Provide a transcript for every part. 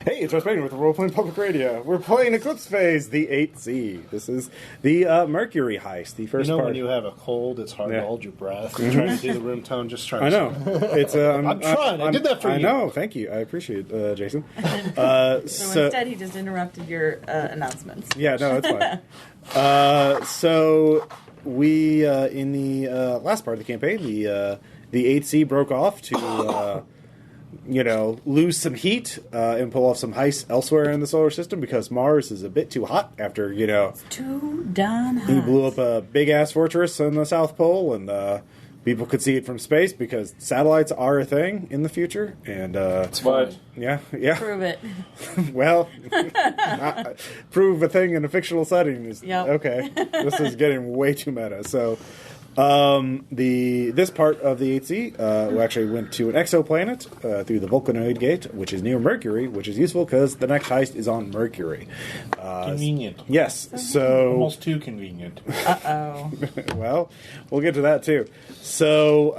Hey, it's Russ Bader with the Role Playing Public Radio. We're playing Eclipse Phase, the 8C. This is the Mercury heist, the first part. When you have a cold, it's hard to hold your breath. You're trying to do the room tone, just trying I know. It's, I'm trying. I did that for you. I know. Thank you. I appreciate it, Jason. So instead, he just interrupted your announcements. Yeah, no, it's fine. So we, in the last part of the campaign, the 8C broke off to... lose some heat and pull off some heists elsewhere in the solar system because Mars is a bit too hot after, It's too darn hot. He blew up a big-ass fortress on the South Pole, and people could see it from space because satellites are a thing in the future. And it's fun. Yeah. Prove it. Well, prove a thing in a fictional setting is... Yep. Okay. This is getting way too meta. So... this part of the 8C we actually went to an exoplanet through the Vulcanoid Gate, which is near Mercury, which is useful because the next heist is on Mercury. Convenient. Yes, so... Almost too convenient. Uh-oh. Well, we'll get to that too. So,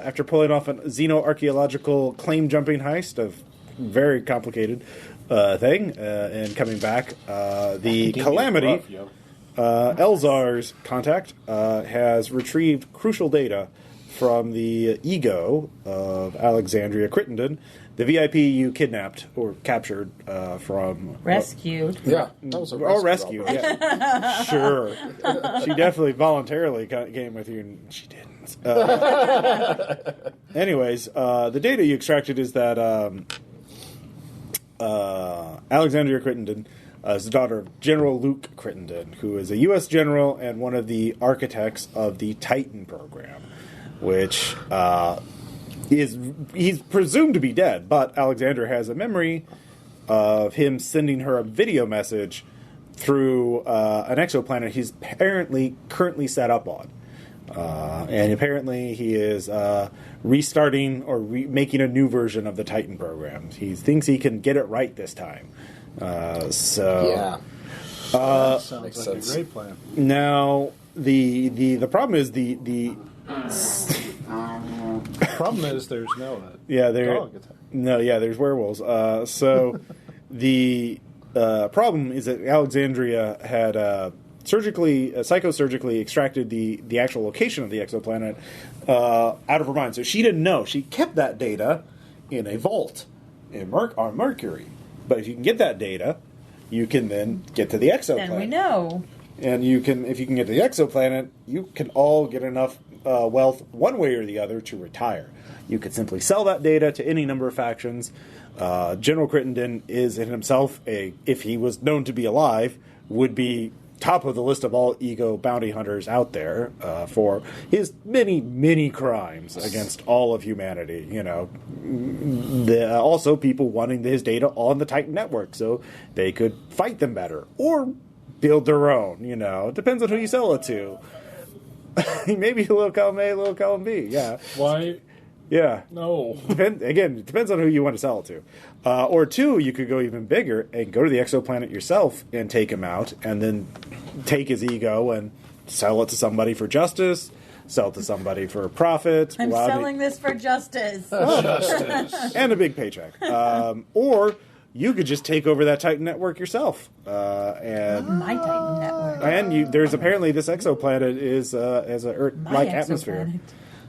after pulling off a xenoarchaeological claim-jumping heist of very complicated thing, and coming back, the Calamity... Eleazar's contact has retrieved crucial data from the ego of Alexandria Crittenden, the VIP you kidnapped or captured from... Rescued. Yeah. That was a rescued, yeah. Sure. She definitely voluntarily came with you, and she didn't. Anyways, the data you extracted is that Alexandria Crittenden... is the daughter of General Luke Crittenden, who is a U.S. general and one of the architects of the Titan program, which he's presumed to be dead, but Alexander has a memory of him sending her a video message through an exoplanet he's apparently currently set up on. And apparently he is restarting or making a new version of the Titan program. He thinks he can get it right this time. That sounds like a great plan. Now the problem is the problem is there's no dog attack. There's werewolves. So the problem is that Alexandria had psychosurgically extracted the actual location of the exoplanet out of her mind. So she didn't know. She kept that data in a vault on Mercury. But if you can get that data, you can then get to the exoplanet. Then we know. And if you can get to the exoplanet, you can all get enough wealth one way or the other to retire. You could simply sell that data to any number of factions. General Crittenden is in himself if he was known to be alive, would be top of the list of all ego bounty hunters out there for his many, many crimes against all of humanity. Also people wanting his data on the Titan network so they could fight them better or build their own. It depends on who you sell it to. Maybe a little column A, a little column B. Yeah. Why? Yeah. No. It depends on who you want to sell it to. Or two, you could go even bigger and go to the exoplanet yourself and take him out and then take his ego and sell it to somebody for justice, sell it to somebody for profit. I'm selling this for justice. Justice. And a big paycheck. Or you could just take over that Titan network yourself. My Titan network. And there's apparently this exoplanet has a Earth-like atmosphere.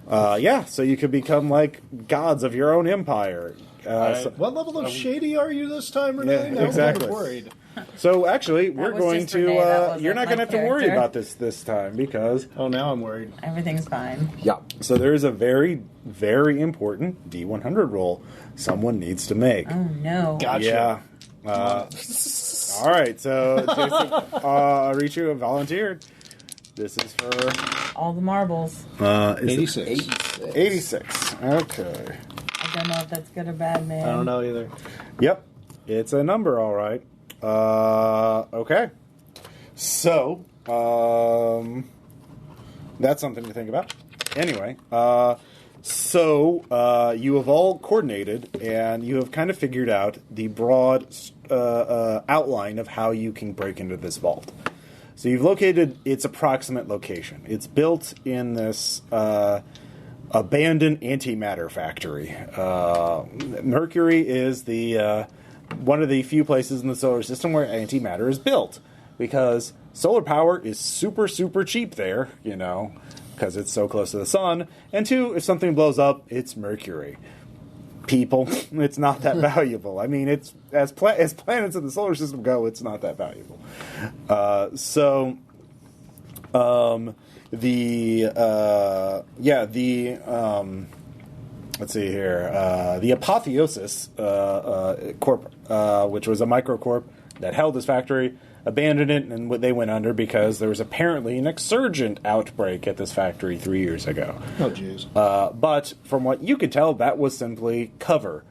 So you could become like gods of your own empire. What level of shady are you this time, Renee? Yeah, exactly. I'm worried. So actually, we're going to... Renee, you're not going to have to worry about this time because... Oh, now I'm worried. Everything's fine. Yeah. So there's a very, very important D100 roll someone needs to make. Oh, no. Gotcha. Yeah. All right, so Jason Arichu volunteered. This is for... all the marbles. 86. 86. Okay. I don't know if that's good or bad, man. I don't know either. Yep. It's a number, all right. Okay. So, that's something to think about. Anyway, so you have all coordinated, and you have kind of figured out the broad outline of how you can break into this vault. So you've located its approximate location. It's built in this abandoned antimatter factory. Mercury is the one of the few places in the solar system where antimatter is built, because solar power is super, super cheap there, you know, because it's so close to the sun. And two, if something blows up, it's Mercury. People, it's not that valuable. I mean, it's as planets in the solar system go, it's not that valuable. Let's see here. The Apotheosis Corp, which was a microcorp that held this factory, abandoned it, and they went under because there was apparently an Exsurgent outbreak at this factory 3 years ago. Oh, jeez. But from what you could tell, that was simply cover.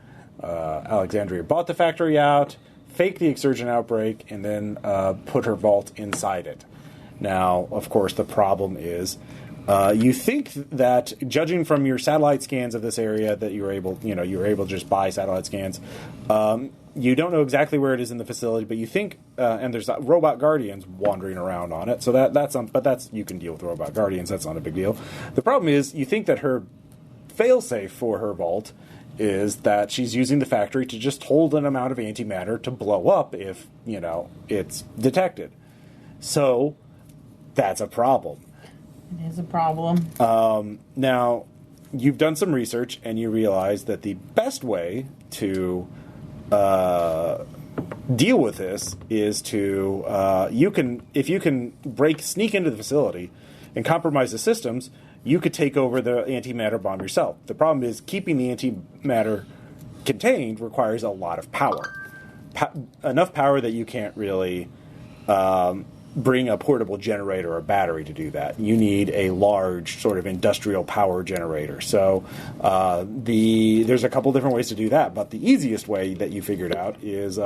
Alexandria bought the factory out, faked the Exsurgent outbreak, and then put her vault inside it. Now, of course, the problem is you think that, judging from your satellite scans of this area, that you were able to just buy satellite scans. You don't know exactly where it is in the facility, but you think, and there's robot guardians wandering around on it. So that's you can deal with robot guardians. That's not a big deal. The problem is, you think that her failsafe for her vault is that she's using the factory to just hold an amount of antimatter to blow up if it's detected. So that's a problem. It is a problem. Now, you've done some research, and you realize that the best way to deal with this is to if you can sneak into the facility and compromise the systems, you could take over the antimatter bomb yourself. The problem is, keeping the antimatter contained requires a lot of power. Enough power that you can't really bring a portable generator or battery to do that. You need a large sort of industrial power generator. So there's a couple different ways to do that, but the easiest way that you figured out is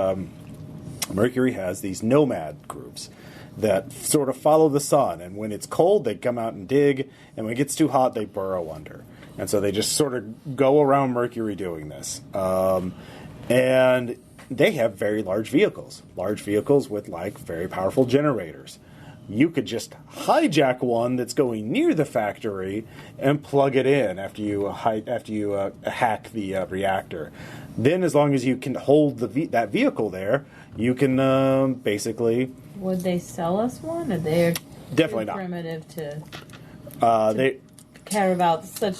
Mercury has these nomad groups that sort of follow the sun, and when it's cold, they come out and dig, and when it gets too hot, they burrow under. And so they just sort of go around Mercury doing this. And they have very large vehicles with very powerful generators. You could just hijack one that's going near the factory and plug it in after you hack the reactor. Then, as long as you can hold that vehicle there, you can basically. Would they sell us one? Or they're definitely not primitive to they care about such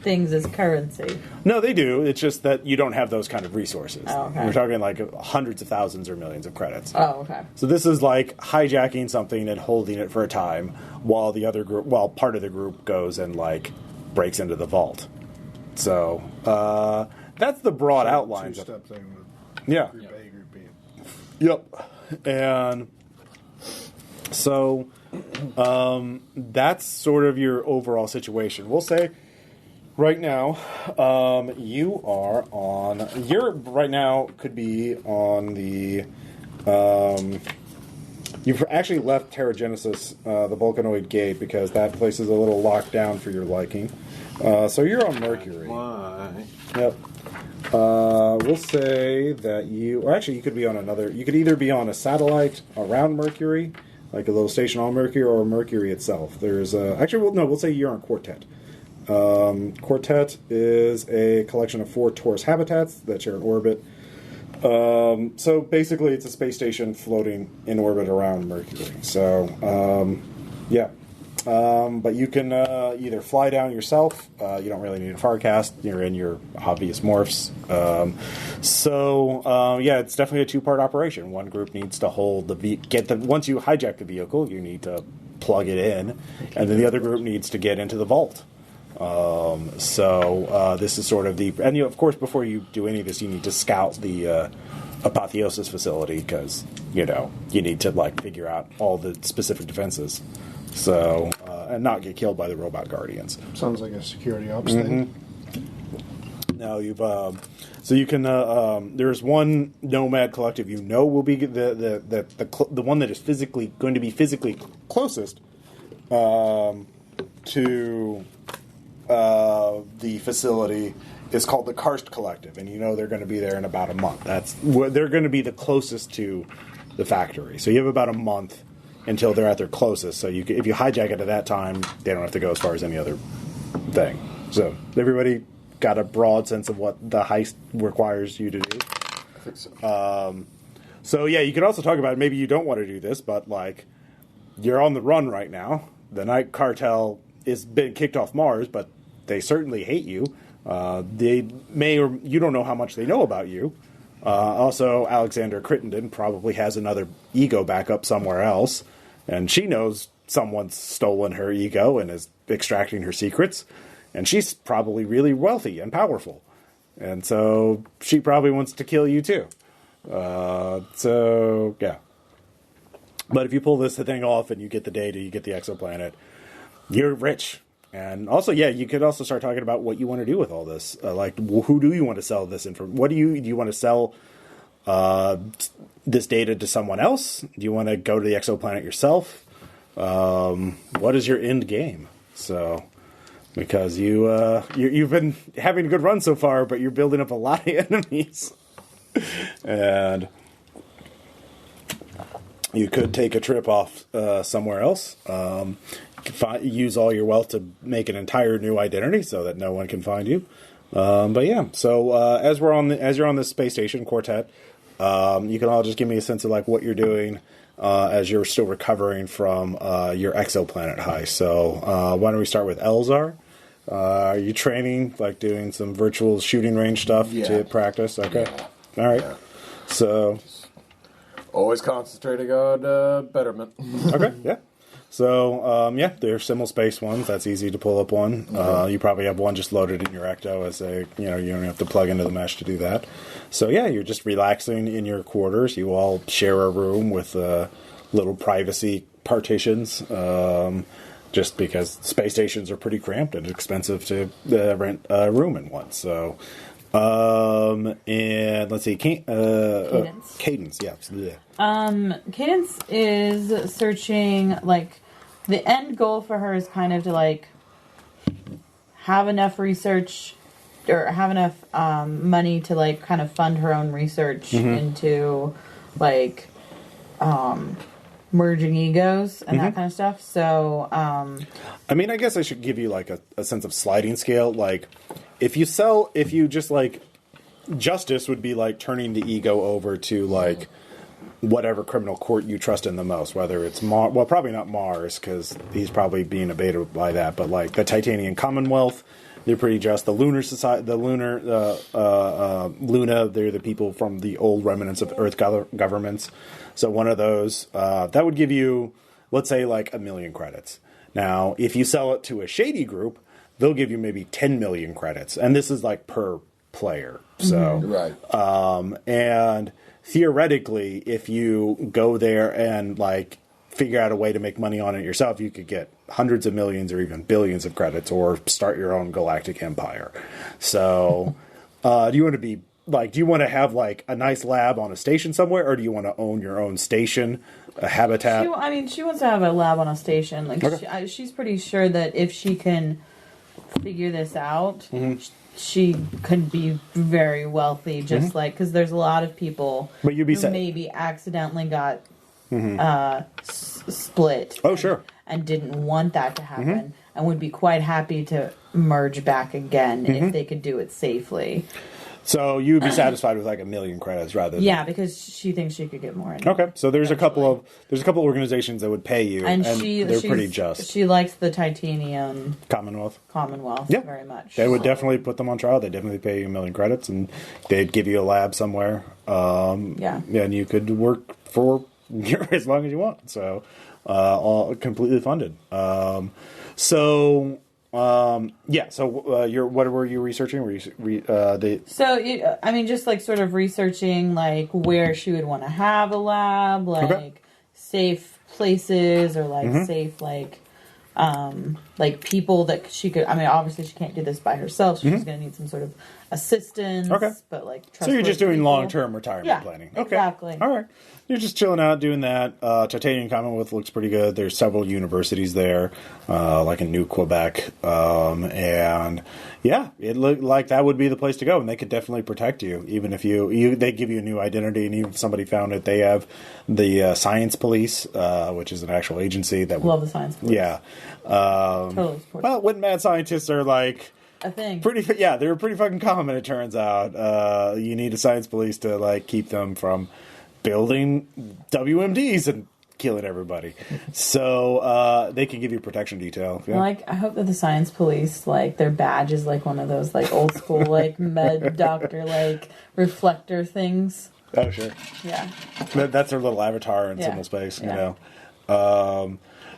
things as currency? No, they do. It's just that you don't have those kind of resources. Oh, okay. We're talking like hundreds of thousands or millions of credits. Oh, okay. So this is like hijacking something and holding it for a time while part of the group goes and breaks into the vault. So that's the broad outlines. Two-step thing with yeah. Group A, Group B. Yep. And so that's sort of your overall situation. We'll say right now you are on. You're right now could be on the. You've actually left Terra Genesis, the Vulcanoid Gate, because that place is a little locked down for your liking. So you're on Mercury. Why? Yep. We'll say that you could be on another. You could either be on a satellite around Mercury, like a little station on Mercury, or Mercury itself. There's we'll say you're on Quartet. Quartet is a collection of 4 Taurus habitats that share an orbit. So basically, it's a space station floating in orbit around Mercury. So, yeah. But you can either fly down yourself. You don't really need a farcast. You're in your obvious morphs. It's definitely a 2-part operation. One group needs to hold once you hijack the vehicle, you need to plug it in, and then the other group needs to get into the vault. This is sort of and of course, before you do any of this, you need to scout the Apotheosis facility, because you need to figure out all the specific defenses. So, and not get killed by the robot guardians. Sounds like a security ops thing. Now you've so you can there's one nomad collective will be the one that is going to be physically closest to the facility is called the Karst Collective, and they're going to be there in about a month. They're going to be the closest to the factory. So you have about a month until they're at their closest. So if you hijack it at that time, they don't have to go as far as any other thing. So everybody got a broad sense of what the heist requires you to do. I think so. So yeah, you could also talk about maybe you don't want to do this, but like you're on the run right now. The Night Cartel is been kicked off Mars, but they certainly hate you. They may or you don't know how much they know about you. Also, Alexander Crittenden probably has another ego backup somewhere else, and she knows someone's stolen her ego and is extracting her secrets, and she's probably really wealthy and powerful, and so she probably wants to kill you too. So yeah. But if you pull this thing off and you get the data, you get the exoplanet, you're rich. And also, yeah, you could also start talking about what you want to do with all this. Like, who do you want to sell this information? What do you want to sell this data to someone else? Do you want to go to the exoplanet yourself? What is your end game? So, because you've been having a good run so far, but you're building up a lot of enemies, and you could take a trip off somewhere else. Use all your wealth to make an entire new identity so that no one can find you. But yeah, so as you're on this space station quartet, you can all just give me a sense of like what you're doing as you're still recovering from your exoplanet heist. So why don't we start with Eleazar? Are you training, like doing some virtual shooting range stuff to practice? Okay, all right. So Always concentrating on betterment. okay, yeah. So, they're simul space ones. That's easy to pull up one. You probably have one just loaded in your Ecto as you don't have to plug into the mesh to do that. So, yeah, you're just relaxing in your quarters. You all share a room with little privacy partitions, just because space stations are pretty cramped and expensive to rent a room in one. So, and let's see, Cadence. Cadence, yeah. Cadence is searching, like, the end goal for her is kind of to, like, have enough research or have enough money to, like, kind of fund her own research into, like, merging egos and that kind of stuff. So, I mean, I guess I should give you, like, a sense of sliding scale. Like, if you just, like, justice would be, like, turning the ego over to, like, whatever criminal court you trust in the most, whether it's well, probably not Mars, because he's probably being abated by that, but, like, the Titanian Commonwealth, they're pretty just. The Lunar Society, the Lunar, Luna, they're the people from the old remnants of Earth governments. So one of those, that would give you, let's say, like, 1 million credits. Now, if you sell it to a shady group, they'll give you maybe 10 million credits. And this is, like, per player. So, right. And theoretically, if you go there and, like, figure out a way to make money on it yourself, you could get hundreds of millions or even billions of credits or start your own galactic empire. So, do you want to have, like, a nice lab on a station somewhere, or do you want to own your own station, a habitat? She wants to have a lab on a station. Like, okay. She's pretty sure that if she can figure this out, she could be very wealthy, just like, because there's a lot of people who maybe accidentally got split. Oh, sure. And didn't want that to happen, and would be quite happy to merge back again if they could do it safely. So you'd be satisfied with, like, 1 million credits rather than... because she thinks she could get more. Okay, so there's a couple organizations that would pay you, and they're pretty just. She likes the Titanium Commonwealth very much. They would definitely put them on trial. They'd definitely pay you 1 million credits, and they'd give you a lab somewhere. And you could work for as long as you want. So, all completely funded. So what were you researching? Were you just like sort of researching, like, where she would want to have a lab, like safe places, or like safe, like people that she could. I mean, obviously she can't do this by herself. So she's going to need some sort of assistance. Okay, but like, so you're just doing long-term retirement planning. Okay, exactly. All right. You're just chilling out doing that. Titanian Commonwealth looks pretty good. There's several universities there, like in New Quebec. And yeah, it looked like that would be the place to go. And they could definitely protect you, even if they give you a new identity. And even if somebody found it, they have the Science Police, which is an actual agency that love the Science Police. Yeah. Totally. Well, when mad scientists are like a thing. They're pretty fucking common, it turns out. You need a science police to, like, keep them from building WMDs and killing everybody. So, they can give you protection detail. Yeah. Like, I hope that the science police, like, their badge is, like, one of those, like, old school, like, med doctor, like, reflector things. Oh, sure. Yeah. That's their little avatar in simple space, you know.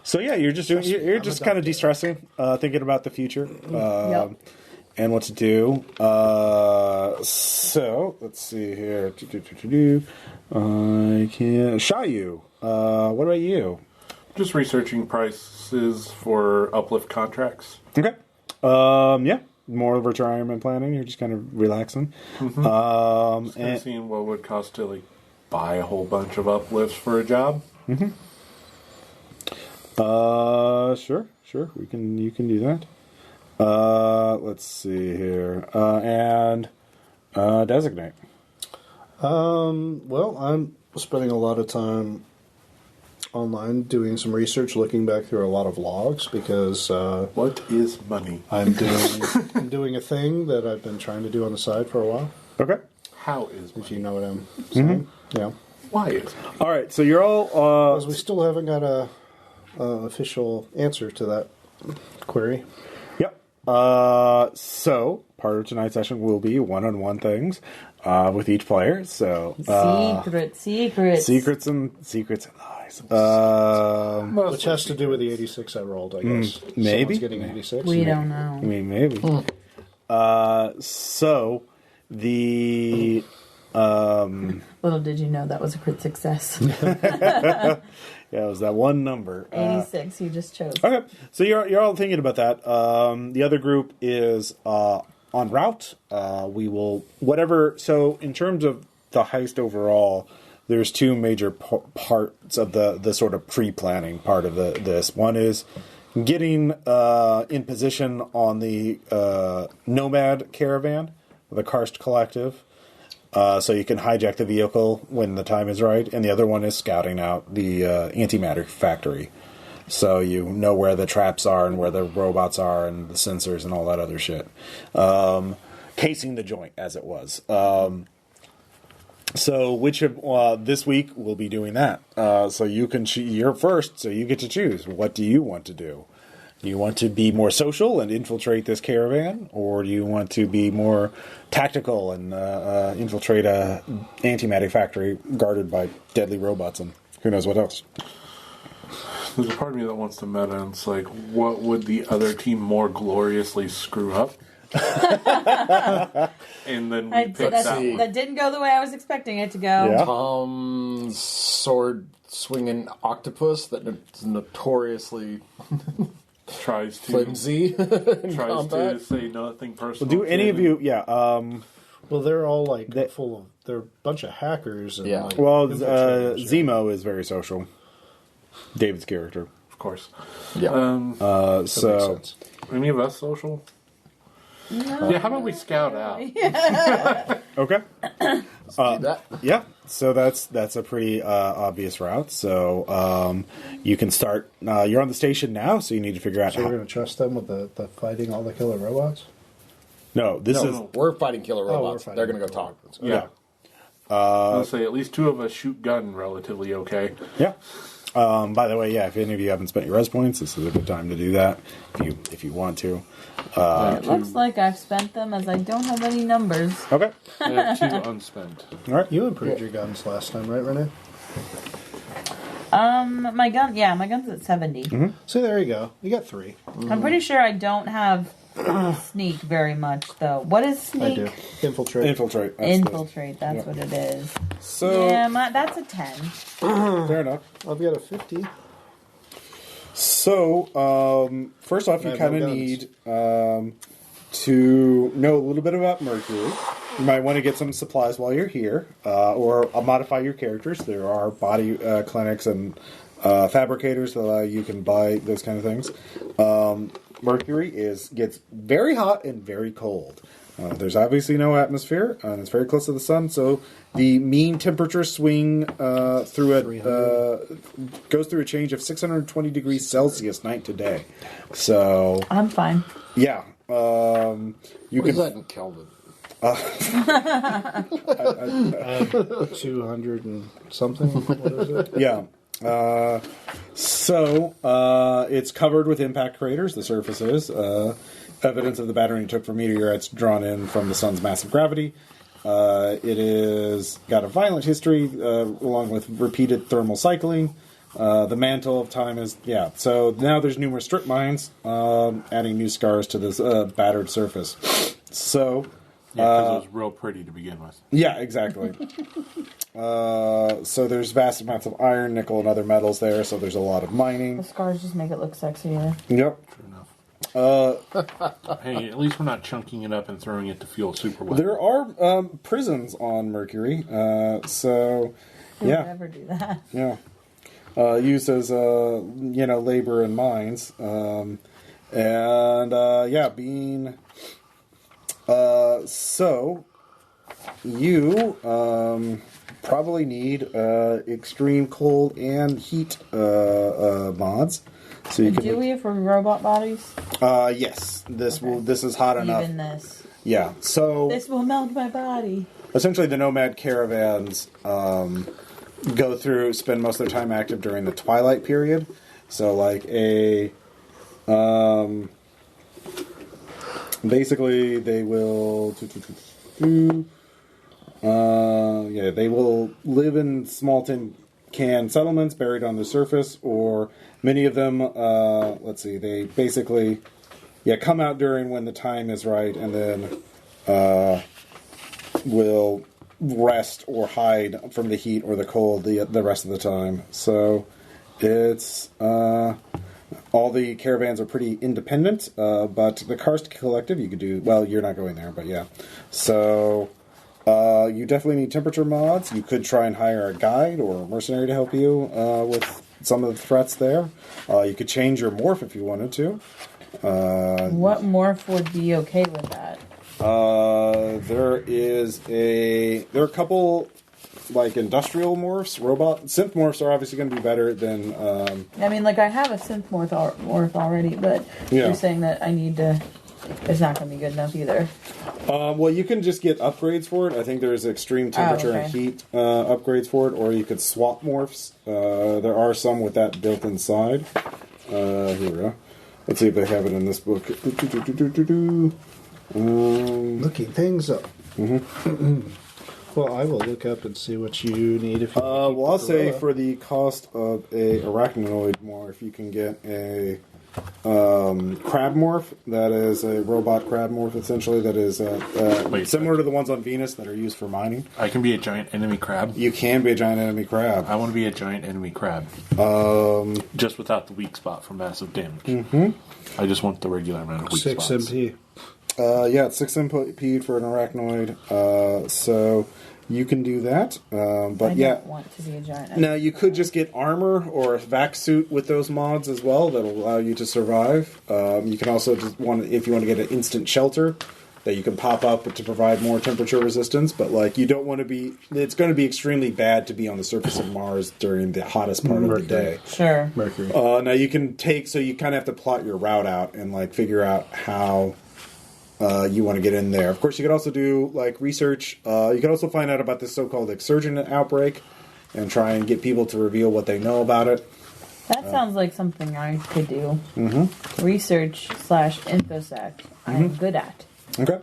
So yeah, you're just kind of de-stressing, thinking about the future, and what to do. So let's see here. I can't. Chaiu. What about you? Just researching prices for Uplift contracts. Okay. Yeah. More retirement planning. You're just kind of relaxing. Mm-hmm. And seeing what it would cost to like buy a whole bunch of uplifts for a job. Mm-hmm. Sure. You can do that. Let's see here. And Designate. Well, I'm spending a lot of time online doing some research, looking back through a lot of logs because what is money? I'm doing a thing that I've been trying to do on the side for a while. Okay. How is money? If you know what I'm saying. Yeah. Why is money? All right. So you're all because we still haven't got a official answer to that query. Yep. So part of tonight's session will be one-on-one things with each player. So secrets and lies. Which has to do with the 86 I rolled, I guess. Maybe. Someone's getting 86. We don't know. I mean, maybe. So the little did you know that was a crit success. Yeah, it was that one number. 86 you just chose. Okay, so you're all thinking about that. The other group is en route. We will whatever. So in terms of the heist overall, there's two major parts of the sort of pre-planning part of this. One is getting in position on the Nomad caravan, the Karst Collective. So you can hijack the vehicle when the time is right, and the other one is scouting out the antimatter factory, so you know where the traps are and where the robots are and the sensors and all that other shit. Casing the joint, as it was. So which of this week we'll be doing that. So you can you're first, so you get to choose. What do you want to do? Do you want to be more social and infiltrate this caravan, or do you want to be more tactical and infiltrate a antimatter factory guarded by deadly robots and who knows what else? There's a part of me that wants to meta, and it's like, what would the other team more gloriously screw up? And then we pick that one. That didn't go the way I was expecting it to go. Yeah. Tom's sword-swinging octopus that is notoriously... tries to flimsy to say nothing personal. Well, do any of you? Yeah. Well, they're all like full of. They're a bunch of hackers. And, Yeah. like, Well, infiltrators, Zemo is very social. David's character. Of course. Yeah. that makes So sense. Any of us social? No. Yeah, how about we scout out? okay. Do that. Yeah. So that's a pretty obvious route. So you can start. You're on the station now, so you need to figure out. So we're going to trust them with the fighting all the killer robots? No, this is. No. We're fighting killer robots. fighting They're going to go talk. Yeah. I'll say at least two of us shoot gun relatively okay. Yeah. By the way, yeah, if any of you haven't spent your res points, this is a good time to do that if you want to. It looks like I've spent them as I don't have any numbers. Okay. I have two unspent. All right. You improved your guns last time, right, Renee? My gun's at 70. Mm-hmm. So there you go. You got 3. I'm pretty sure I don't have sneak very much, though. What is sneak? I do. Infiltrate. Infiltrate. Infiltrate, that's what it is. So Yeah, that's a 10. fair enough. I've got a 50. So first off, you I have kind of no guns. need to know a little bit about Mercury. You might want to get some supplies while you're here, or modify your characters. There are body clinics and fabricators that allow you can buy those kind of things. Mercury gets very hot and very cold. There's obviously no atmosphere, and it's very close to the sun, so the mean temperature swing goes through a change of 620 degrees Celsius night to day. So I'm fine. yeah, You What can is that in Kelvin? 200 and something. What is it? Yeah. It's covered with impact craters, the surface is. Evidence of the battering it took from meteorites drawn in from the sun's massive gravity. It is got a violent history, along with repeated thermal cycling. The mantle of time is, so now there's numerous strip mines, adding new scars to this battered surface. So... because it was real pretty to begin with. Yeah, exactly. So there's vast amounts of iron, nickel, and other metals there, so there's a lot of mining. The scars just make it look sexier. Yep. True enough. Hey, at least we're not chunking it up and throwing it to fuel super weapons. There are prisons on Mercury, so Who would yeah, ever do that? yeah, used as labor in mines, being so you probably need extreme cold and heat mods. So you can Do we for robot bodies? yes, this is hot enough. Even this. Yeah, so This will melt my body. essentially the nomad caravans spend most of their time active during the twilight period. So like basically they will they will live in small tin can settlements buried on the surface, or many of them they basically come out during when the time is right, and then will rest or hide from the heat or the cold the rest of the time. So it's all the caravans are pretty independent, but the Karst Collective you could do, well, you're not going there, but yeah. So you definitely need temperature mods. You could try and hire a guide or a mercenary to help you with some of the threats there. You could change your morph if you wanted to. What morph would be okay with that? There are a couple like industrial morphs, synth morphs are obviously going to be better than. I mean, I have a synth morph already, but you're saying that I need to. It's not going to be good enough either. Well, you can just get upgrades for it. I think there's extreme temperature and heat upgrades for it, or you could swap morphs. There are some with that built inside. Here we go. Let's see if they have it in this book. Looking things up. Mm-hmm. Well, I will look up and see what you need. If you well, I'll say for the cost of a arachnoid morph, you can get a crab morph. That is a robot crab morph, essentially. That is similar to the ones on Venus that are used for mining. I can be a giant enemy crab. You can be a giant enemy crab. I want to be a giant enemy crab. Just without the weak spot for massive damage. Mm-hmm. I just want the regular amount of weak 6 spots. MP. It's 6 MP for an arachnoid. So you can do that. But I don't want to be a giant. Now you could just get armor or a vac suit with those mods as well. That'll allow you to survive. You can also if you want to get an instant shelter that you can pop up to provide more temperature resistance. But you don't want to be. It's going to be extremely bad to be on the surface of Mars during the hottest part of the day. Sure. Mercury. Now you can so you kind of have to plot your route out and figure out how. You want to get in there. Of course, you could also do research. You could also find out about this so-called Exsurgent outbreak and try and get people to reveal what they know about it. That sounds like something I could do. Mm-hmm. Research / infosec. I'm good at. Okay.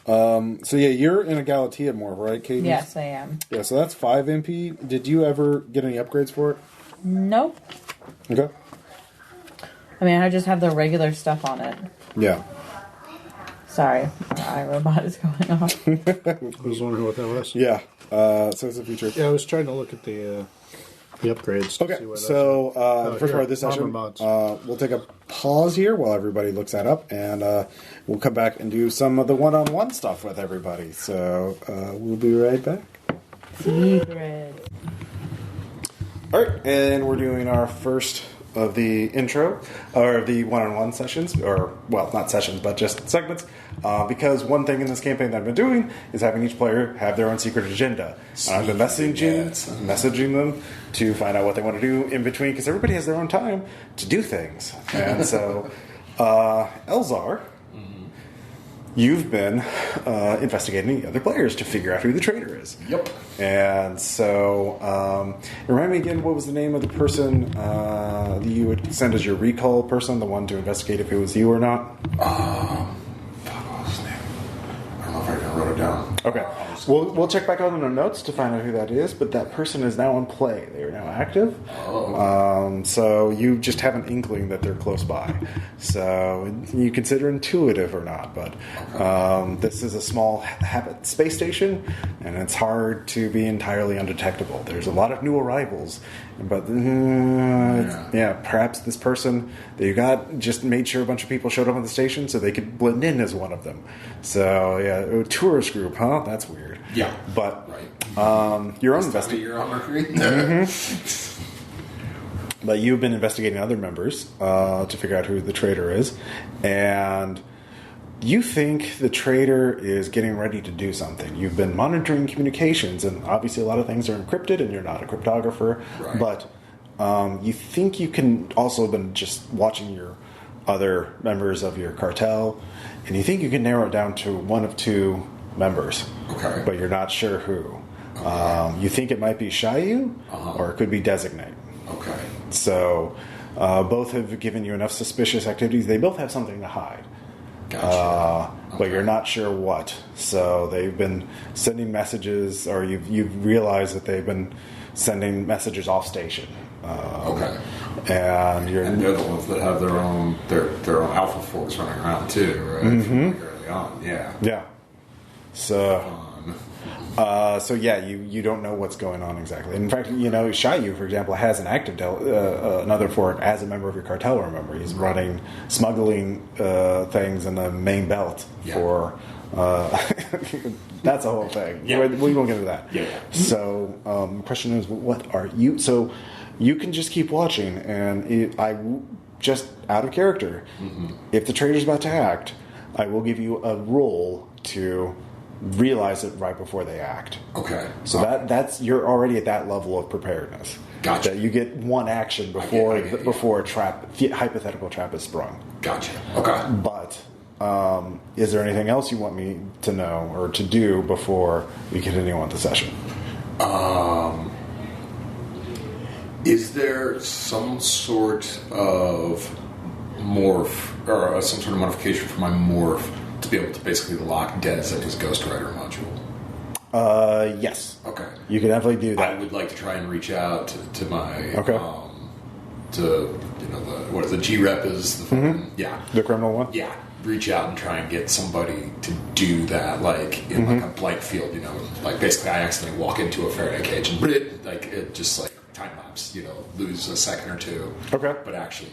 So you're in a Galatea morph, right, Cadence? Yes, I am. Yeah, so that's 5 MP. Did you ever get any upgrades for it? Nope. Okay. I mean, I just have the regular stuff on it. Yeah. Sorry, my iRobot is going off. I was wondering what that was. Yeah. So it's a feature. Yeah, I was trying to look at the upgrades. To see Okay, what so the first here, part of this armor session, mods. we'll take a pause here while everybody looks that up, and we'll come back and do some of the one-on-one stuff with everybody. So we'll be right back. Secret. All right, and we're doing our first of the intro, or the one-on-one sessions, or, well, not sessions, but just segments, because one thing in this campaign that I've been doing is having each player have their own secret agenda. I've been messaging them to find out what they want to do in between, because everybody has their own time to do things. And so, Eleazar you've been investigating the other players to figure out who the traitor is. Yep. And so, remind me again, what was the name of the person that you would send as your recall person, the one to investigate if it was you or not? What was his name? I don't know if I even wrote it down. Okay. We'll check back on the notes to find out who that is, but that person is now in play. They are now active. Oh. So you just have an inkling that they're close by. So you consider intuitive or not, but this is a small habit space station, and it's hard to be entirely undetectable. There's a lot of new arrivals, but perhaps this person that you got just made sure a bunch of people showed up on the station so they could blend in as one of them. So a tourist group, huh? That's weird. Yeah. But right. your own investigation. You're on Mercury. But you've been investigating other members to figure out who the traitor is, and you think the traitor is getting ready to do something. You've been monitoring communications, and obviously a lot of things are encrypted, and you're not a cryptographer, right. But you think you can also have been just watching your other members of your cartel, and you think you can narrow it down to one of two members, okay. But you're not sure who. Okay. You think it might be Chaiu, or it could be Designate. Okay. So both have given you enough suspicious activities. They both have something to hide. Gotcha. But you're not sure what. So they've been sending messages, or you've realized that they've been sending messages off station. Okay. And they're the ones that have their own alpha force running around too, right? Mm-hmm. Early on, yeah. Yeah. So. You don't know what's going on exactly. In fact, Chaiu, for example, has an active another fork as a member of your cartel. Remember, he's running smuggling things in the main belt for. That's a whole thing. Yeah. We won't get into that. Yeah. So, the question is, what are you? So, you can just keep watching, and just out of character, if the traitor's about to act, I will give you a roll to realize it right before they act. Okay. So that's you're already at that level of preparedness. Gotcha. That you get one action before a hypothetical trap is sprung. Gotcha. Okay. But is there anything else you want me to know or to do before we continue on the session? Is there some sort of morph or some sort of modification for my morph to be able to basically lock Des in his Ghost Rider module? Yes. Okay. You can definitely do that. I would like to try and reach out to my the G-Rep is the criminal one. Yeah, reach out and try and get somebody to do that, like in like a blank field. Like basically I accidentally walk into a Faraday cage and it just like time lapse. Lose a second or two. Okay. But actually,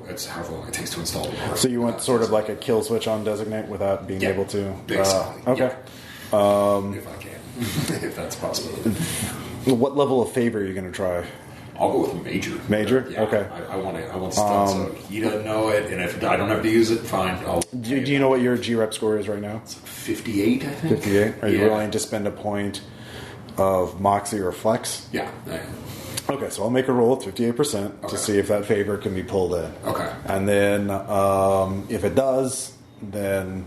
it's however long it takes to install the morph. So you want sort of like a kill switch on Designate without being able to. Basically. Okay. Yeah. If I can. If that's possible. What level of favor are you going to try? I'll go with major. Major? Yeah, okay. I want stuff so he doesn't know it, and if I don't have to use it, fine. Do you know what your G-Rep score is right now? It's 58, I think. 58? Are you willing to spend a point of Moxie or Flex? Yeah, I am. Okay, so I'll make a roll at 58% to see if that favor can be pulled in. Okay. And then if it does, then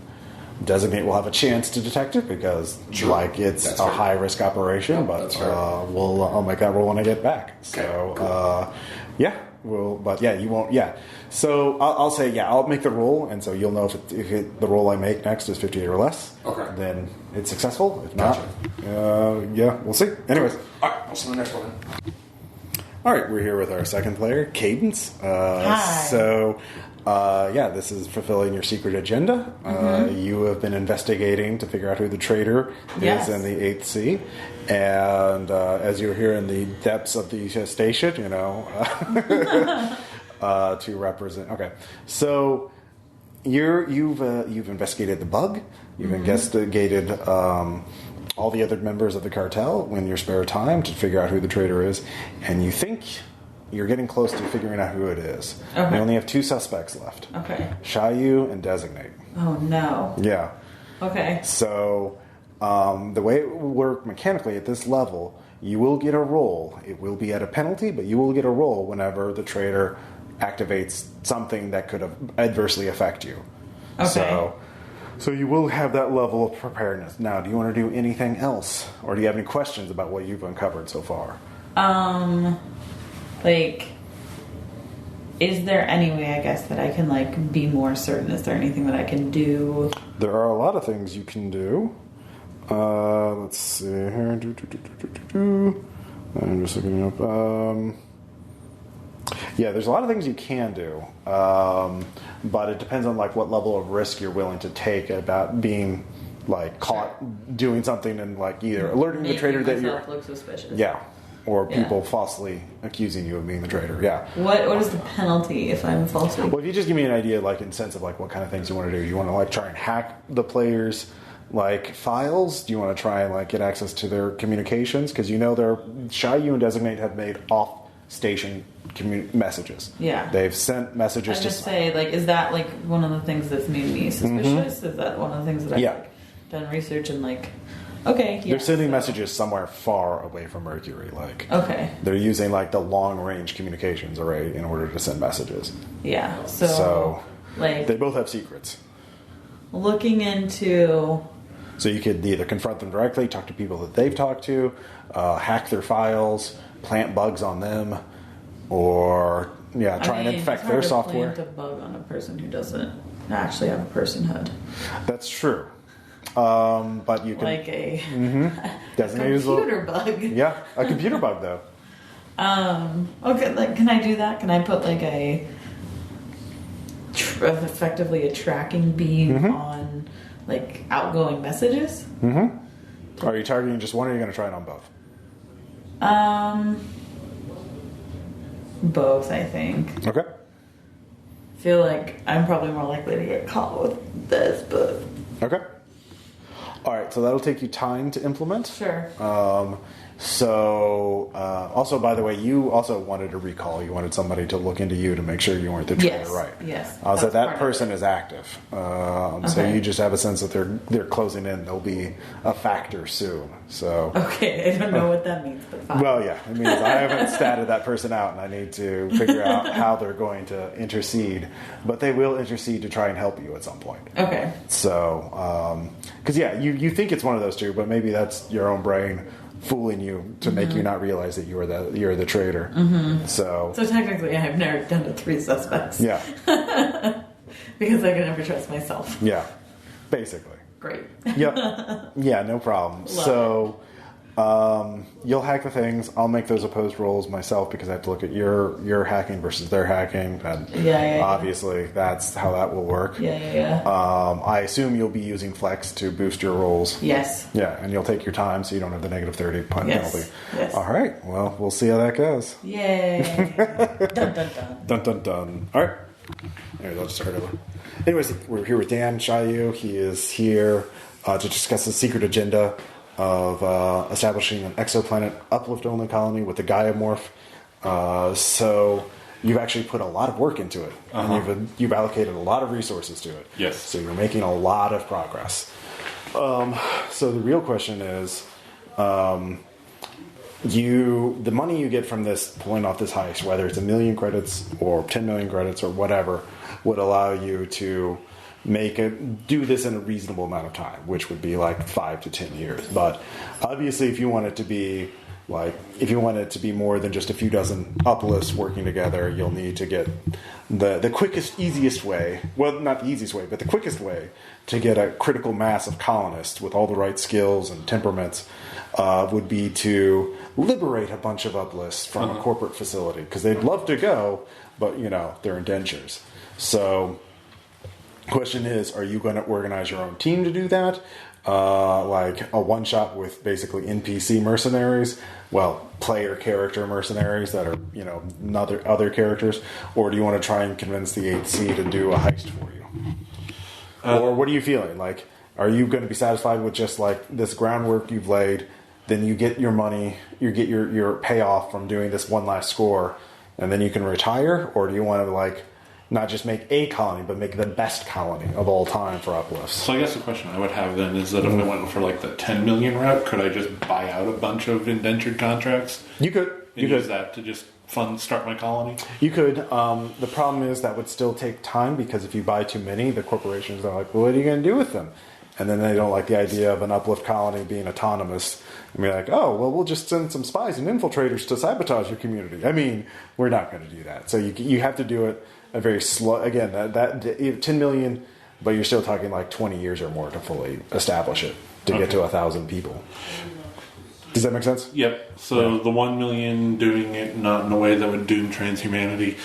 Designate will have a chance to detect it because it's a high-risk operation, but I'll make that roll when I get back. Okay, so, cool. you won't, So I'll say, I'll make the roll, and so you'll know if the roll I make next is 58 or less. Okay. Then it's successful. If not, we'll see. Anyways. All right, I'll see the next one. All right, we're here with our second player, Cadence. Hi. So, this is fulfilling your secret agenda. You have been investigating to figure out who the traitor is in the 8th Sea. And as you're here in the depths of the station, to represent. Okay, so you've investigated the bug. You've investigated all the other members of the cartel in your spare time to figure out who the traitor is, and you think you're getting close to figuring out who it is. Okay. You only have 2 suspects left. Okay. Chaiu and Designate. Oh, no. Yeah. Okay. So the way it will work mechanically at this level, you will get a roll. It will be at a penalty, but you will get a roll whenever the traitor activates something that could adversely affect you. Okay. So So you will have that level of preparedness. Now, do you want to do anything else? Or do you have any questions about what you've uncovered so far? Like, is there any way, I guess, that I can, like, be more certain? Is there anything that I can do? There are a lot of things you can do. Let's see here. I'm just looking up. Yeah, there's a lot of things you can do, but it depends on like what level of risk you're willing to take about being like caught doing something and like either alerting the trader that you're look suspicious. Yeah, or people falsely accusing you of being the traitor. Yeah. What is the penalty if I'm falsely? Well, if you just give me an idea, like in sense of like what kind of things you want to do, you want to like try and hack the players. Like files, do you want to try and like get access to their communications? Because you know Chaiu and Designate have made off-station messages. Yeah, they've sent messages. I just say like, is that like one of the things that's made me suspicious? Is that one of the things that I've like, done research and like? Okay, they're sending messages somewhere far away from Mercury. Like, they're using like the long-range communications array in order to send messages. Yeah, so like they both have secrets. Looking into. So you could either confront them directly, talk to people that they've talked to, hack their files, plant bugs on them, or try and infect their software. Plant a bug on a person who doesn't actually have a personhood. That's true, but you can like a computer bug. Yeah, a computer bug though. Okay, like can I do that? Can I put like effectively a tracking beam on like outgoing messages? Are you targeting just one, or are you going to try it on both? Both, I think. Okay. I feel like I'm probably more likely to get caught with this, but okay. All right, so that'll take you time to implement. Sure. Also, by the way, you also wanted a recall. You wanted somebody to look into you to make sure you weren't the traitor, right? Yes. So that person is active. So you just have a sense that they're closing in. They'll be a factor soon. So okay, I don't know what that means, but fine. Well, yeah, it means I haven't statted that person out, and I need to figure out how they're going to intercede. But they will intercede to try and help you at some point. Okay. So, because you think it's one of those two, but maybe that's your own brain fooling you to make you not realize that you're the traitor. So technically, I have narrowed down to 3 suspects. Yeah. Because I can never trust myself. Yeah. Basically. Great. Yep. Yeah. No problem. So. You'll hack the things. I'll make those opposed rolls myself because I have to look at your hacking versus their hacking. And obviously, that's how that will work. Yeah. I assume you'll be using Flex to boost your rolls. Yes. Yeah, and you'll take your time so you don't have the negative 30 penalty. Yes. All right. Well, we'll see how that goes. Yay. Dun, dun, dun. Dun, dun, dun. All right. Anyways, I'll just start over. Anyways, we're here with Dan Chaiu. He is here to discuss the secret agenda of establishing an exoplanet uplift-only colony with the Gaia morph. So you've actually put a lot of work into it, and you've allocated a lot of resources to it. Yes. So you're making a lot of progress. So the real question is, the money you get from this pulling off this heist, whether it's 1 million credits or 10 million credits or whatever, would allow you to do this in a reasonable amount of time, which would be like 5 to 10 years. But obviously, if you want it to be more than just a few dozen uplifts working together, you'll need to get the quickest, easiest way. Well, not the easiest way, but the quickest way to get a critical mass of colonists with all the right skills and temperaments would be to liberate a bunch of uplifts from a corporate facility, because they'd love to go, but they're indentures. So. Question is, are you going to organize your own team to do that? Like a one-shot with basically NPC mercenaries? Well, player character mercenaries that are, other characters? Or do you want to try and convince the 8C to do a heist for you? Or what are you feeling? Like, are you going to be satisfied with just like this groundwork you've laid, then you get your money, you get your payoff from doing this one last score, and then you can retire? Or do you want to like not just make a colony, but make the best colony of all time for uplifts? So I guess the question I would have then is that if I went for like the 10 million route, could I just buy out a bunch of indentured contracts? You could. Use that to just start my colony? You could. The problem is that would still take time because if you buy too many, the corporations are like, well, what are you going to do with them? And then they don't like the idea of an Uplift colony being autonomous. And be like, oh, well, we'll just send some spies and infiltrators to sabotage your community. I mean, we're not going to do that. So you have to do it a very slow. Again, that 10 million, but you're still talking like 20 years or more to fully establish it to get to 1,000 people. Does that make sense? Yep. So the 1 million doing it not in a way that would doom transhumanity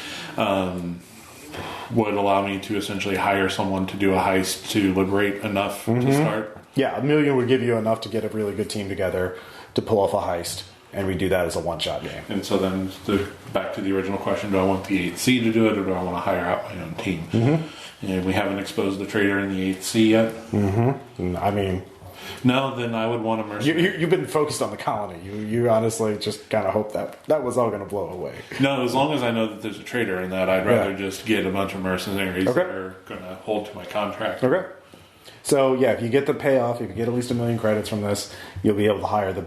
would allow me to essentially hire someone to do a heist to liberate enough to start. Yeah, 1 million would give you enough to get a really good team together to pull off a heist, and we do that as a one-shot game. And so then back to the original question, do I want the 8C to do it or do I want to hire out my own team? And we haven't exposed the traitor in the 8C yet. I mean... No, then I would want a mercenary. You've been focused on the colony. You honestly just kind of hope that was all going to blow away. No, as long as I know that there's a traitor in that, I'd rather just get a bunch of mercenaries that are going to hold to my contract. Okay. So, yeah, if you get the payoff, if you get at least 1 million credits from this, you'll be able to hire the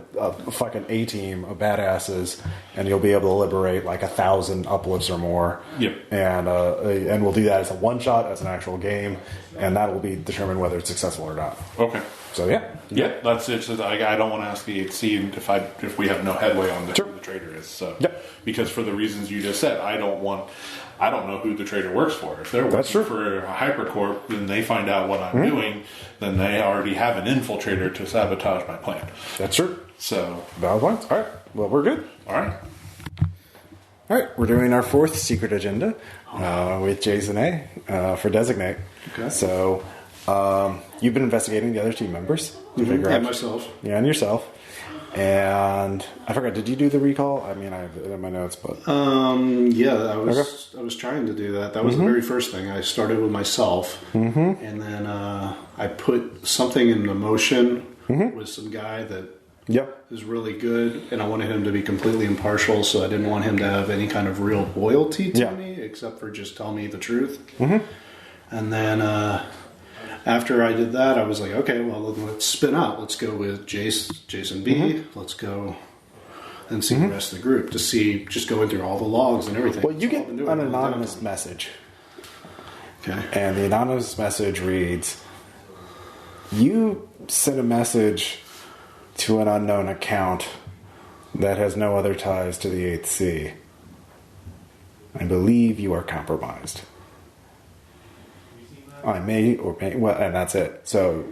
fucking A-team of badasses, and you'll be able to liberate like 1,000 uplifts or more. Yep. And we'll do that as a one-shot, as an actual game, and that will be determined whether it's successful or not. Okay. So, yeah. Yeah, that's it. So I don't want to ask the 8C if we have no headway on who the traitor is. So, because for the reasons you just said, I don't know who the traitor works for. If they're working for a hypercorp and they find out what I'm doing, then they already have an infiltrator to sabotage my plan. That's true. So, valid points. All right. Well, we're good. All right. All right. We're doing our 4th secret agenda with Jason A for Designate. Okay. So, you've been investigating the other team members to figure out myself. Yeah, and yourself. And I forgot. Did you do the recall? I mean, I have it in my notes, but I was trying to do that. That was the very first thing. I started with myself, and then I put something in motion with some guy that is really good, and I wanted him to be completely impartial. So I didn't want him to have any kind of real loyalty to me, except for just tell me the truth. And then after I did that, I was like, okay, well, let's spin out. Let's go with Jason B. Let's go and see the rest of the group to see, just going through all the logs and everything. Well, you get an anonymous message. Okay. And the anonymous message reads, you sent a message to an unknown account that has no other ties to the 8th C. I believe you are compromised. I may or may, well, and that's it. So,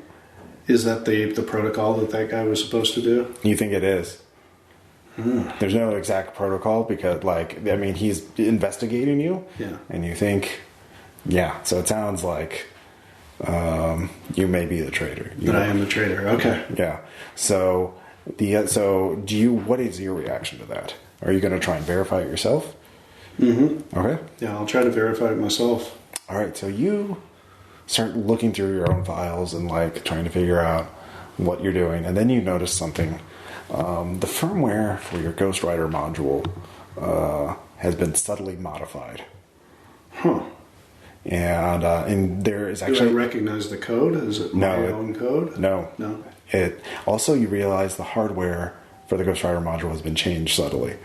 is that the protocol that guy was supposed to do? You think it is? There's no exact protocol because, he's investigating you. Yeah. And you think, so it sounds like you may be the traitor. I am the traitor. Okay. Yeah. So what is your reaction to that? Are you going to try and verify it yourself? Okay. Yeah, I'll try to verify it myself. All right. So you start looking through your own files and trying to figure out what you're doing, and then you notice something. The firmware for your Ghost Rider module has been subtly modified. And there is actually... Do I recognize the code? Is it my own code? No. It also, you realize the hardware for the Ghost Rider module has been changed subtly.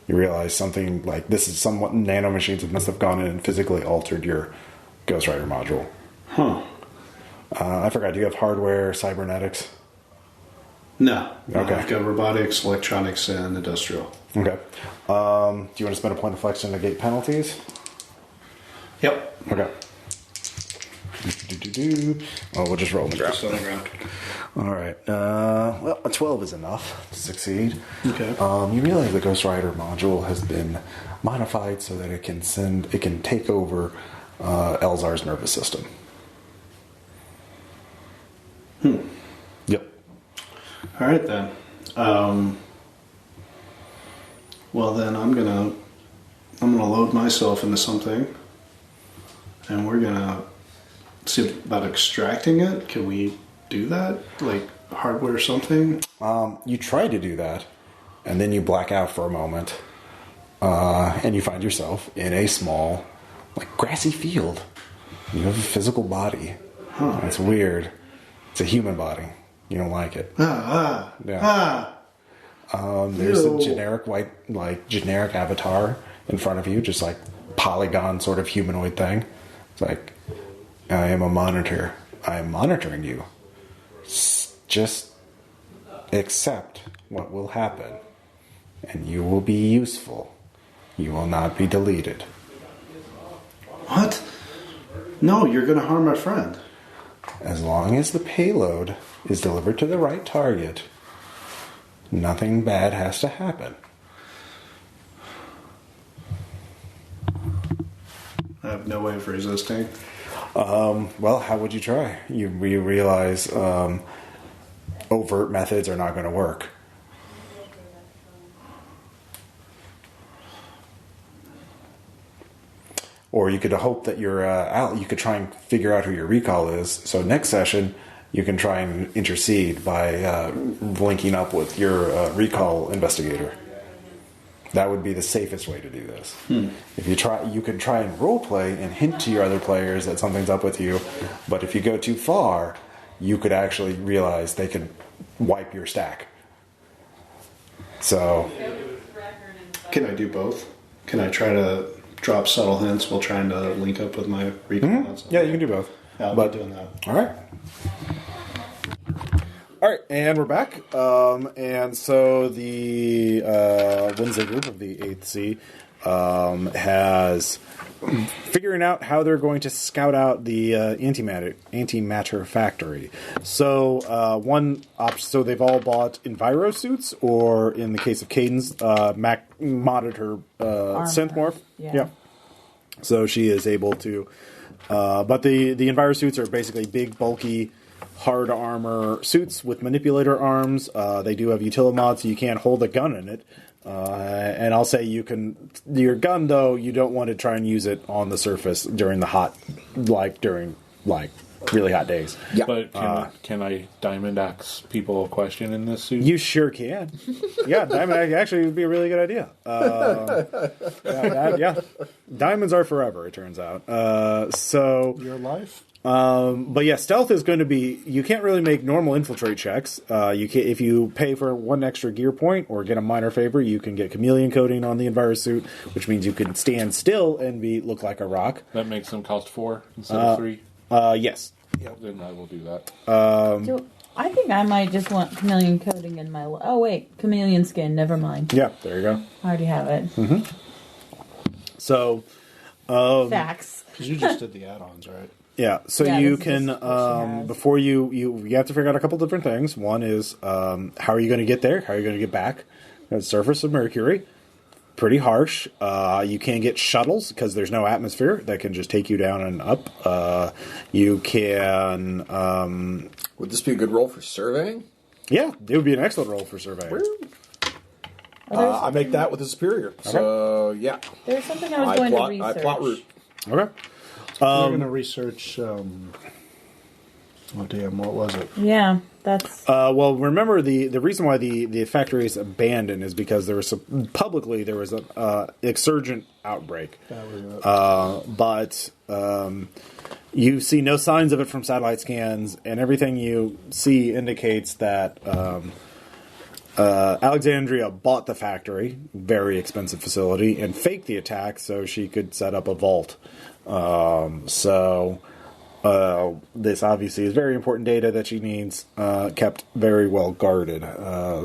You realize something like this is somewhat nanomachines that must have gone in and physically altered your Ghost Rider module. I forgot. Do you have hardware, cybernetics? No. Okay. I've got robotics, electronics, and industrial. Okay. Do you want to spend a point of flex to negate penalties? Yep. Okay. Oh, we'll just roll on the ground. Just on the ground. All right. Well, a 12 is enough to succeed. Okay. You realize the Ghost Rider module has been modified so that it can take over Eleazar's nervous system. Yep. All right then. Well then, I'm gonna load myself into something, and we're gonna see about extracting it. Can we do that? Like hardware or something? You try to do that, and then you black out for a moment, and you find yourself in a small, grassy field. You have a physical body. That's weird. It's a human body. You don't like it. There's a generic white, like generic avatar in front of you, just like polygon sort of humanoid thing. It's like, I am a monitor. I am monitoring you. Just accept what will happen, and you will be useful. You will not be deleted. What? No, you're going to harm my friend. As long as the payload is delivered to the right target, nothing bad has to happen. I have no way of resisting. Well, how would you try? You realize overt methods are not going to work. Or you could hope that you're out. You could try and figure out who your recall is. So next session, you can try and intercede by linking up with your recall investigator. That would be the safest way to do this. If you try, you can try and role play and hint to your other players that something's up with you. But if you go too far, you could actually realize they could wipe your stack. So, can I do both? Can I try to drop subtle hints while trying to link up with my recall? Mm-hmm. Yeah, you can do both. Yeah, I'll be doing that. All right. All right, and we're back. And so the Wednesday group of the 8th C has figuring out how they're going to scout out the antimatter factory. So so they've all bought Enviro suits, or in the case of Cadence, Mac monitor synthmorph. Yeah. So she is able to, but the Enviro suits are basically big, bulky, hard armor suits with manipulator arms. They do have utilimods, so you can't hold a gun in it. And I'll say your gun, though, you don't want to try and use it on the surface during during really hot days. Yeah. But can I Diamond Axe people a question in this suit? You sure can. Yeah, Diamond Axe actually would be a really good idea. Yeah. Diamonds are forever, it turns out. So your life? But yeah, stealth is going to be. You can't really make normal infiltrate checks. If you pay for one extra gear point or get a minor favor, you can get chameleon coating on the Enviro suit, which means you can stand still and look like a rock. That makes them cost 4 instead of 3. Yes. Yep. Then I will do that. So I think I might just want chameleon coating in my. Oh wait, chameleon skin. Never mind. Yeah, there you go. I already have it. Mm-hmm. So, facts. Because you just did the add-ons, right? Yeah, so you can, before you have to figure out a couple different things. One is, how are you going to get there? How are you going to get back? The surface of Mercury, pretty harsh. You can't get shuttles because there's no atmosphere that can just take you down and up. You can... would this be a good role for surveying? Yeah, it would be an excellent role for surveying. I make that with a superior. Okay. So, yeah. There's something I was going to research. I plot route. Okay. We're going to research. Oh damn! What was it? Yeah, that's. Well, remember the reason why the factory is abandoned is because there was publicly there was a Exsurgent outbreak, but you see no signs of it from satellite scans, and everything you see indicates that Alexandria bought the factory, very expensive facility, and faked the attack so she could set up a vault. This obviously is very important data that she needs kept very well guarded.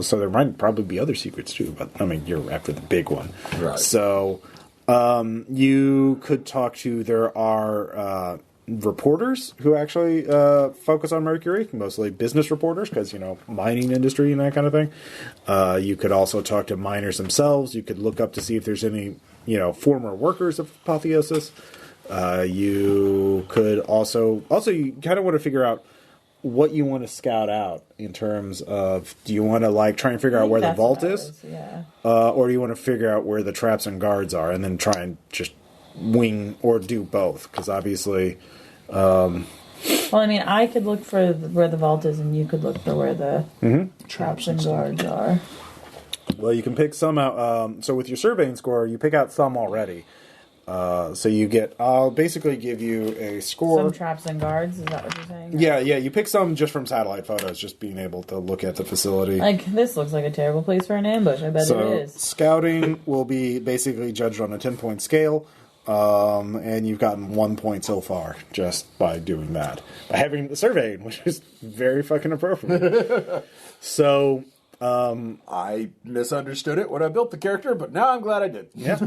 So there might probably be other secrets too, but I mean, you're after the big one. Right. So you could talk to, there are reporters who actually focus on Mercury, mostly business reporters, because, mining industry and that kind of thing. You could also talk to miners themselves. You could look up to see if there's any, former workers of Apotheosis. You could also you kind of want to figure out what you want to scout out in terms of, do you want to try and figure out where the vault is? Yeah. Or do you want to figure out where the traps and guards are and then try and just wing or do both? Because obviously, well, I mean, I could look for where the vault is, and you could look for where the traps and guards are. Well, you can pick some out. So with your surveying score, you pick out some already. So you get, I'll basically give you a score. Some traps and guards, is that what you're saying? Yeah, you pick some just from satellite photos, just being able to look at the facility. Like, this looks like a terrible place for an ambush. I bet it is. Scouting will be basically judged on a 10-point scale, and you've gotten 1 point so far just by doing that. By having the surveying, which is very fucking appropriate. So... I misunderstood it when I built the character, but now I'm glad I did. Yeah.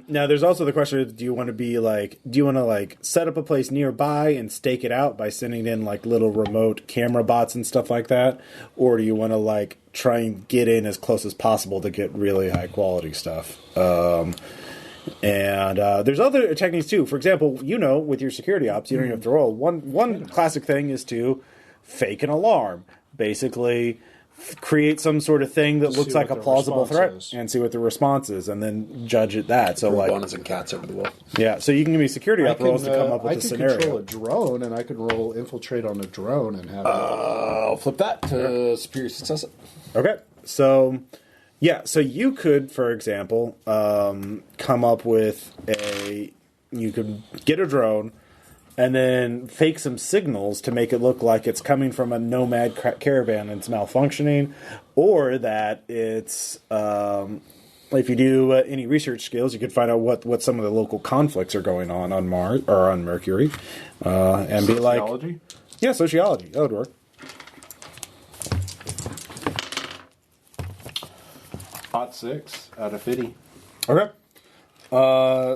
Now there's also the question of, do you want to set up a place nearby and stake it out by sending in like little remote camera bots and stuff like that? Or do you want to like try and get in as close as possible to get really high quality stuff? And there's other techniques too. For example, with your security ops, you don't even have to roll. One classic thing is to fake an alarm. Basically, create some sort of thing that looks like a plausible threat and see what the response is, and then judge it that. So, like bonus and cats over the wall. Yeah, so you can give me security up rolls to come up with a scenario. I can control a drone, and I can roll infiltrate on a drone and have. I'll flip that to superior success. Okay, so you could, for example, come up with you could get a drone. And then fake some signals to make it look like it's coming from a nomad caravan and it's malfunctioning, or that it's if you do any research skills, you could find out what some of the local conflicts are going on Mars or on Mercury, and be like, sociology. Yeah, sociology. That would work. Hot 6 out of 50. Okay.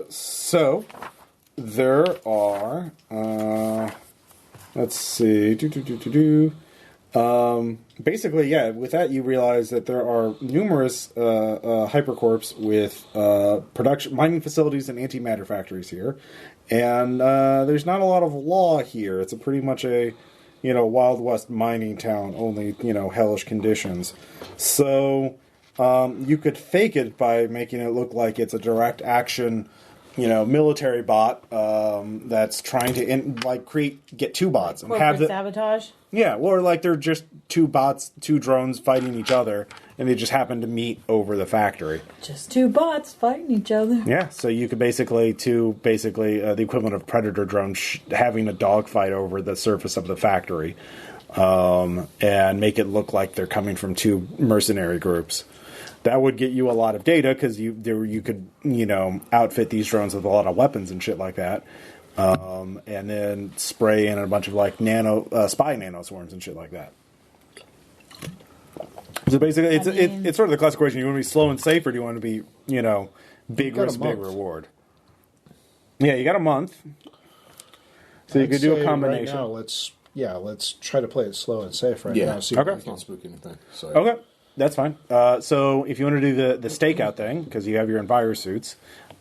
So. There are, let's see, basically, yeah, with that you realize that there are numerous hypercorps with production mining facilities and antimatter factories here, and there's not a lot of law here. It's pretty much a, Wild West mining town, only, hellish conditions. So you could fake it by making it look like it's a direct action military bot that's trying to get two bots and have sabotage. Yeah, or like they're just two bots, two drones fighting each other, and they just happen to meet over the factory. Just two bots fighting each other. Yeah, so you could basically the equivalent of Predator drones having a dogfight over the surface of the factory, and make it look like they're coming from two mercenary groups. That would get you a lot of data because you could outfit these drones with a lot of weapons and shit like that, and then spray in a bunch of like spy nanoswarms and shit like that. So basically, it's sort of the classic question: you want to be slow and safe, or do you want to be big risk, big reward? Yeah, you got a month, so you could do a combination. Right now, let's try to play it slow and safe right now. See okay. If we can't spook anything. So. Okay. That's fine. So if you want to do the stakeout thing, because you have your enviro suits,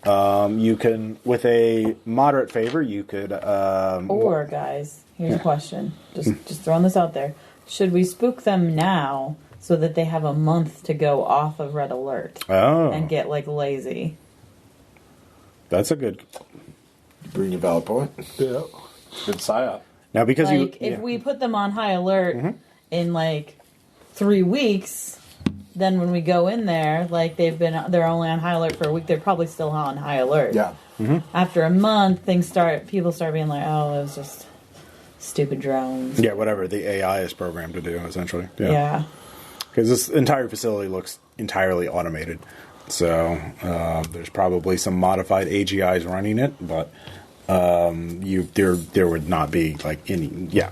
you can, with a moderate favor, you could... guys, here's a question. Just throwing this out there. Should we spook them now so that they have a month to go off of red alert and get, lazy? That's a good... Bring a valid point. Yeah. Good psyop. Now, because if we put them on high alert in, 3 weeks... Then when we go in there, they're only on high alert for a week. They're probably still on high alert. Yeah. Mm-hmm. After a month, people start being like, "Oh, it was just stupid drones." Yeah, whatever the AI is programmed to do, essentially. Yeah. Because this entire facility looks entirely automated, so there's probably some modified AGIs running it, but there would not be any. Yeah.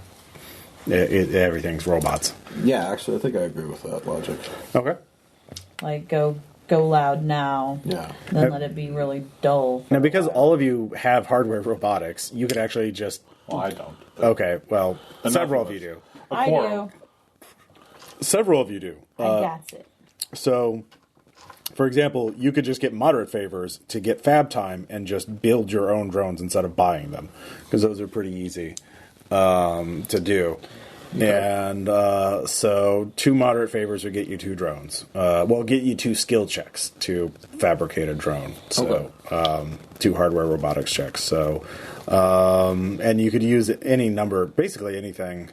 Everything's robots. Yeah, actually, I think I agree with that logic. Okay. Go loud now. Yeah. Then let it be really dull. Now, because all of you have hardware robotics, you could actually just... Well, I don't. Okay, well, several of you do. I do. Several of you do. I got it. So, for example, you could just get moderate favors to get fab time and just build your own drones instead of buying them, because those are pretty easy to do. And so 2 moderate favors would get you 2 drones. Get you 2 skill checks to fabricate a drone. So 2 hardware robotics checks. So and you could use any number, basically anything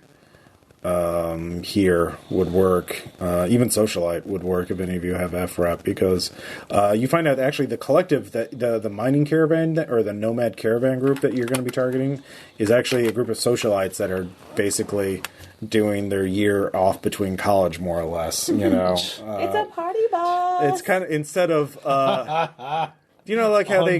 here would work. Even Socialite would work if any of you have FREP, because you find out actually the collective, that the mining caravan or the nomad caravan group that you're going to be targeting is actually a group of socialites that are basically doing their year off between college, more or less. You know, it's a party bus. It's kind of instead of. You know, like how they,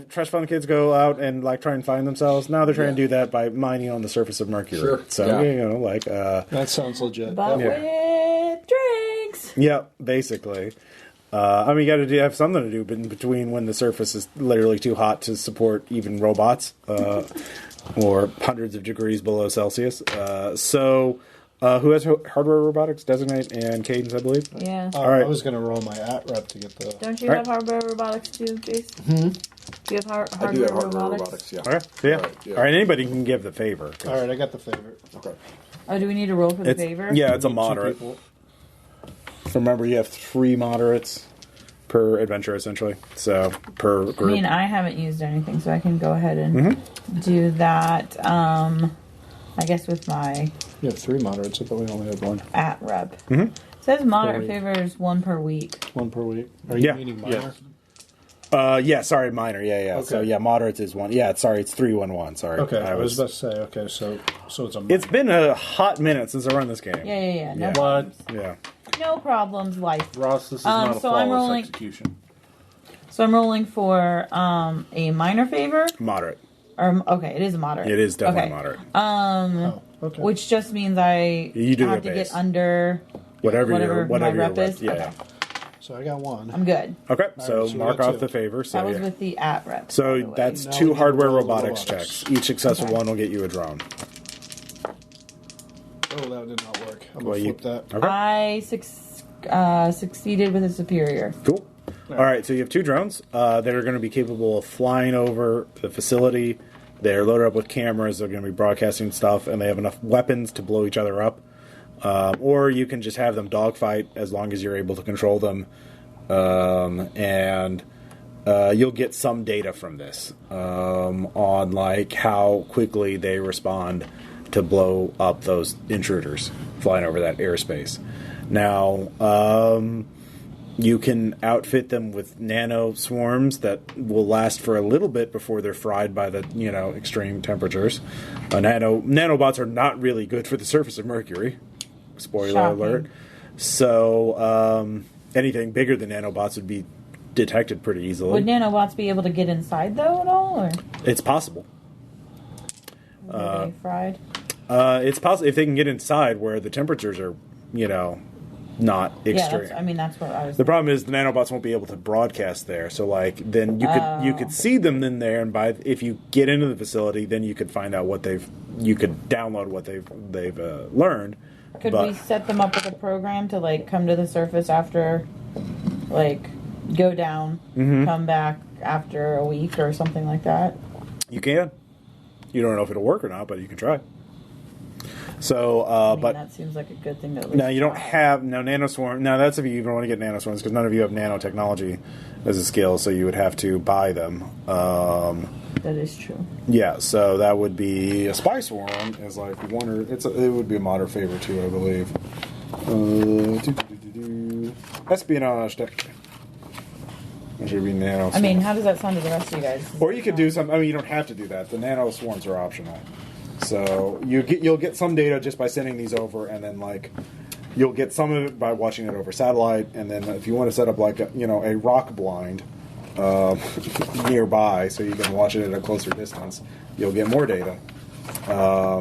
trust fund kids go out and like try and find themselves. Now they're trying to do that by mining on the surface of Mercury. Sure. So that sounds legit. But with drinks. Yeah, basically. You got to have something to do between when the surface is literally too hot to support even robots, or hundreds of degrees below Celsius. Who has hardware robotics? Designate and Cadence, I believe. Yeah. All right. I was going to roll my at-rep to get the... Don't you have hardware robotics too, Jason? Do you have hardware I do have hardware robotics? yeah. All right. Yeah. Right, yeah. All right. Anybody can give the favor. All right, I got the favorite. Okay. Oh, do we need to roll for the favor? Yeah, it's a Two moderate. people. Remember, you have 3 moderates per adventure, essentially. So, per group. I mean, I haven't used anything, so I can go ahead and do that. I guess with my You have 3 moderates. I thought we only had 1. at rep. It says moderate favor is 1 per week. 1 per week. Are you meaning minor? Sorry, minor. Yeah. Okay. So, moderates is 1. Yeah, it's 3-1-1. Sorry. Okay, I was about to say, okay, so it's a minor. It's been a hot minute since I run this game. Yeah. No Yeah. problems. Yeah. No problems, life. Ross, this is not a so I'm flawless rolling- execution. So I'm rolling for a minor favor. Moderate. Okay, it is a moderate. It is definitely okay. moderate. Okay. Which just means I You do have your to base. get under Whatever my your rep rep. is. Yeah. Okay. So I got 1. I'm good. Okay. right, So so we mark got off 2. the favor. So That was yeah. with the at rep. by So the way. that's Now 2 we need to hardware roll the robotics robotics. checks. Each successful Okay. one will get you a drone. Oh, that did not work. I'm Well, going to flip that. Okay. I succeeded with a superior. Cool. All right, so you have 2 drones that are going to be capable of flying over the facility. They're loaded up with cameras. They're going to be broadcasting stuff, and they have enough weapons to blow each other up. Or you can just have them dogfight as long as you're able to control them. And you'll get some data from this on like how quickly they respond to blow up those intruders flying over that airspace. Now, you can outfit them with nano swarms that will last for a little bit before they're fried by the extreme temperatures. Nanobots are not really good for the surface of Mercury. Spoiler Shocking. alert. So anything bigger than nanobots would be detected pretty easily. Would nanobots be able to get inside though at all, or It's possible. are they fried? It's possible if they can get inside where the temperatures are, not extreme. Yeah, that's what I was. The problem is the nanobots won't be able to broadcast there. So then you could see them in there, and if you get into the facility, then you could find out you could download what they've learned. Could we set them up with a program to like come to the surface after, like, go down, come back after a week or something like that? You can. You don't know if it'll work or not, but you can try. So, but that seems like a good thing to. At least now you don't try. have nanoswarm. Now that's if you even want to get nanoswarms, because none of you have nanotechnology as a skill, so you would have to buy them. That is true. Yeah, so that would be a spy swarm is like one, or it would be a moderate favor too, I believe. Espionage tech. It should be nano. I mean, how does that sound to the rest of you guys? Or you could do some. I mean, you don't have to do that. The nano swarms are optional. So you'll get some data just by sending these over, and then like you'll get some of it by watching it over satellite, and then if you want to set up like a rock blind nearby, so you can watch it at a closer distance, you'll get more data. What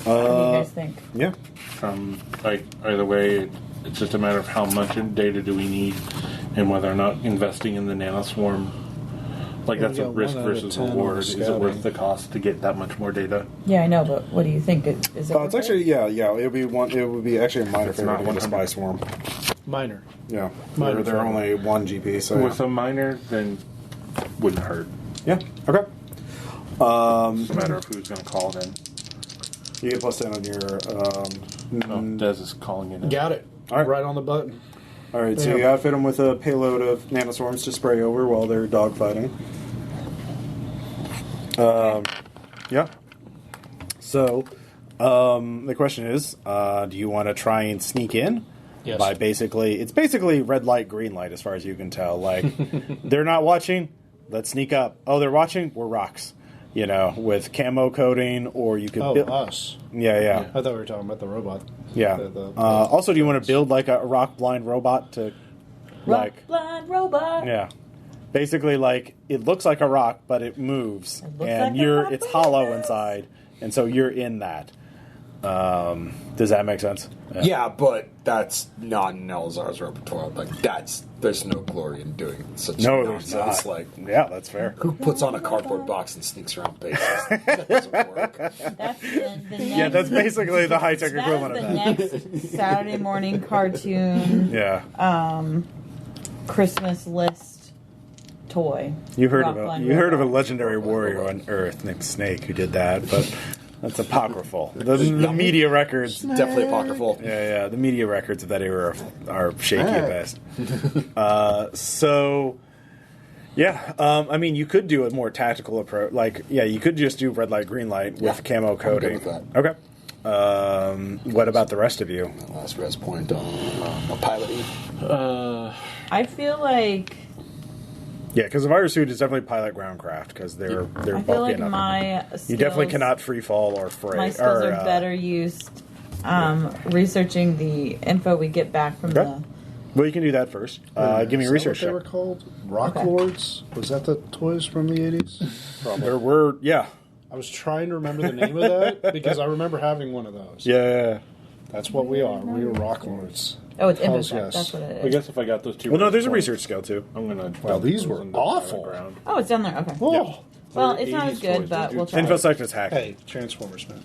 do you guys think? Yeah. Like either way, it's just a matter of how much data do we need, and whether or not investing in the nanoswarm. Like that's We a got risk 1 out of versus 10 on reward. Is it scouting. worth the cost to get that much more data? Yeah, I know, but what do you think? Is it? It's worth actually it? yeah. It would be actually a minor It's favor not to get a spy 100. swarm. Minor. Yeah, Minor they're favor. only 1 GP, so With a minor, then wouldn't hurt. yeah. Okay. It's a matter of who's going to call then. You get +10 on your. Des is calling in. Got it. All right. Right on the button. All right, so Yeah. you outfit them with a payload of nanoswarms to spray over while they're dogfighting. Yeah. So, the question is, do you want to try and sneak in? Yes. By it's basically red light, green light, as far as you can tell. Like, they're not watching, let's sneak up. Oh, they're watching, we're rocks. You know, with camo coating, or you could build... us. Yeah. I thought we were talking about the robot. Yeah. Also, do you want to build like a rock-blind robot to... Rock-blind robot! Yeah. Basically, like, it looks like a rock, but it moves. And like it's hollow inside, and so you're in that. Does that make sense? Yeah, but that's not in Eleazar's repertoire. Like, there's no glory in doing such nonsense. Like, yeah, that's fair. Who puts on a cardboard box and sneaks around bases? That doesn't work. That's the next, Yeah, that's basically the high-tech equivalent of that. That's the next Saturday morning cartoon. Yeah. Christmas list toy. You heard of a legendary warrior on Earth named Snake who did that, but that's apocryphal. The media records definitely apocryphal. Yeah. The media records of that era are shaky at best. I mean, you could do a more tactical approach. Like, you could just do red light, green light with camo coating. I'm good with that. Okay. What about the rest of you? Last res point on piloting. I feel like... Yeah, because the virus suit is definitely pilot groundcraft because they're I feel like my skills, you definitely cannot free fall or fray. My skills are better used researching the info we get back from the... Well, you can do that first. Give me a research check. What they were called? Rock Lords? Was that the toys from the 80s? There were, I was trying to remember the name of that because I remember having one of those. Yeah. That's what we are. We are Rock Lords. Oh, it's infosec. Yes. That's what it is. I guess if I got those two... Well, no, there's a research scale, too. I'm going to... Well, these were awful. Oh, it's down there. Okay. Oh. Well, it's not as good, but we'll try. InfoSec is hacked. Hey, Transformers, man.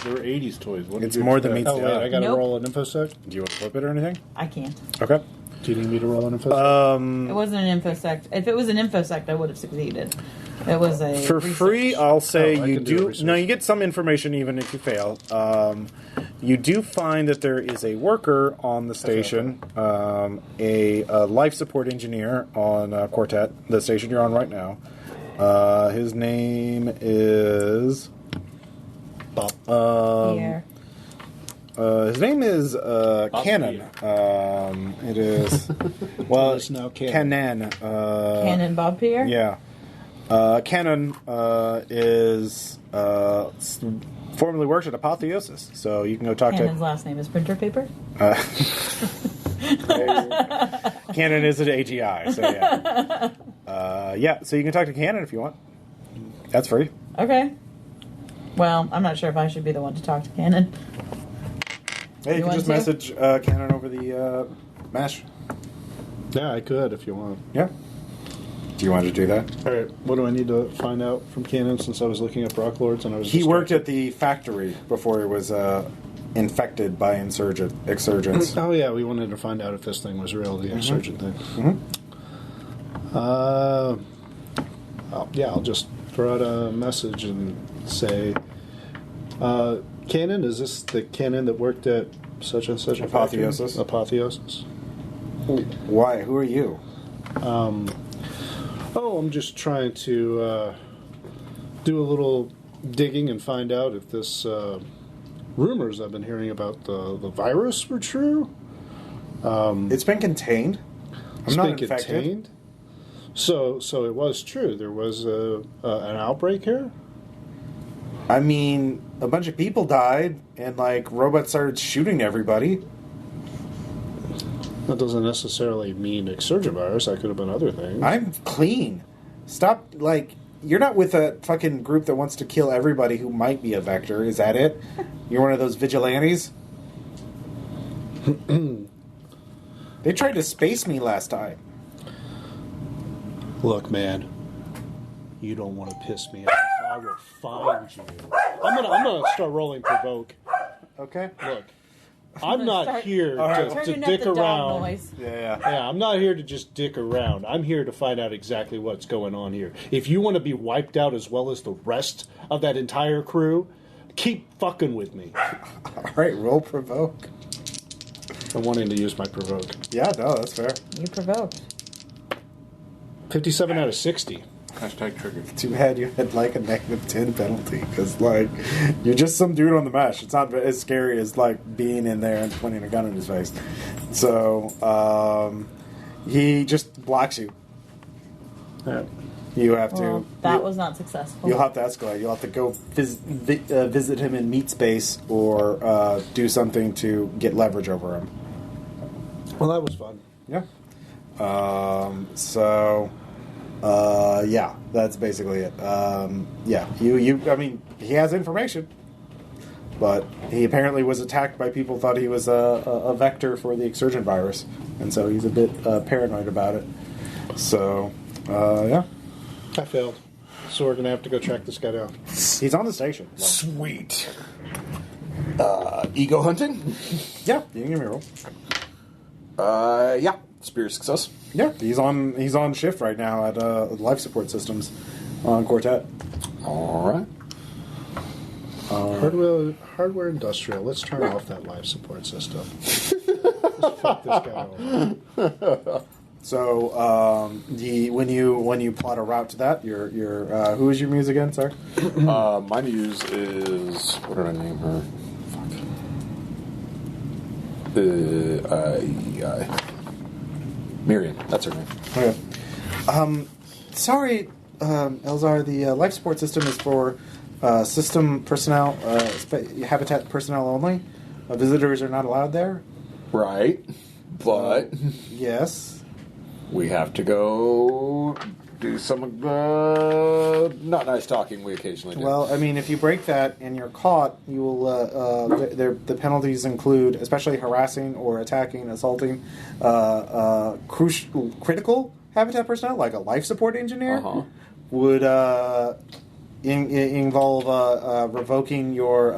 They were 80s toys. What It's more than meets Oh, the wait, eye. I got to Nope. roll an InfoSec? Do you want to flip it or anything? I can't. Okay. Do you need me to roll an InfoSec? It wasn't an infosec. If it was an infosec, I would have succeeded. It was a For free, I'll say I you can do do. research. No, you get some information even if you fail. You do find that there is a worker on the station, a life support engineer on Quartet, the station you're on right now. His name is Bob. Pierre. His name is Cannon. It is It's now Cannon. Cannon. Cannon Bob Pierre? Yeah. Cannon is formerly worked at Apotheosis, so you can go talk Cannon's last name is Printer Paper? to. Cannon is at AGI, so yeah. So you can talk to Cannon if you want. That's free. Okay. Well, I'm not sure if I should be the one to talk to Cannon. Hey, you can want just to? message Cannon over the mesh. Yeah, I could if you want. Yeah. Do you want to do that? All right, what do I need to find out from Cannon since I was looking up Rock Lords and I was He worked at the factory before he was infected by Exsurgents. Oh yeah, we wanted to find out if this thing was real, the Exsurgent thing. I'll just throw out a message and say, Cannon, is this the Cannon that worked at such and such a factory? Apotheosis. Apotheosis. Why? Who are you? I'm just trying to do a little digging and find out if this rumors I've been hearing about the virus were true. It's been contained. It's not been infected. contained. So it was true. There was an outbreak here. I mean, a bunch of people died, and robots started shooting everybody. That doesn't necessarily mean Exsurgent virus. That could have been other things. I'm clean. Stop, you're not with a fucking group that wants to kill everybody who might be a vector. Is that it? You're one of those vigilantes? They tried to space me last time. Look, man, you don't want to piss me off. I will find you. I'm gonna start rolling provoke. Okay. Look, I'm not here to Turning up dick the dog around. noise. Yeah. Yeah, I'm not here to just dick around. I'm here to find out exactly what's going on here. If you want to be wiped out as well as the rest of that entire crew, keep fucking with me. All right, roll provoke. I'm wanting to use my provoke. Yeah, no, that's fair. You provoked. 57 out of 60. Hashtag triggered. Too bad you had like a -10 penalty because like you're just some dude on the mesh. It's not as scary as like being in there and pointing a gun in his face. So he just blocks you. You have to. That was not successful. You'll have to escalate. You'll have to go visit him in meat space or do something to get leverage over him. Well, that was fun. Yeah. Yeah, that's basically it. Yeah, I mean, he has information, but he apparently was attacked by people who thought he was a vector for the Exsurgent virus, and so he's a bit paranoid about it. So, yeah. I failed. So we're going to have to go track this guy down. He's on the station. Sweet. Ego hunting? Yeah, you can give me a roll. Yeah. Spear success. Yeah, he's on shift right now at Life Support Systems on Quartet. All right. Hardware industrial. Let's turn off that life support system. Let's fuck this guy over. So when you plot a route to that, your who is your muse again? Sorry. My muse is, what did I name her? Fuck. Miriam. That's her name. Okay. Sorry, Eleazar. The life support system is for system personnel, habitat personnel only. Visitors are not allowed there. Right, but Yes. we have to go do some not nice talking. We occasionally do. Well, I mean, if you break that and you're caught, you will. The penalties include, especially harassing or attacking, assaulting, critical habitat personnel, like a life support engineer, would involve revoking your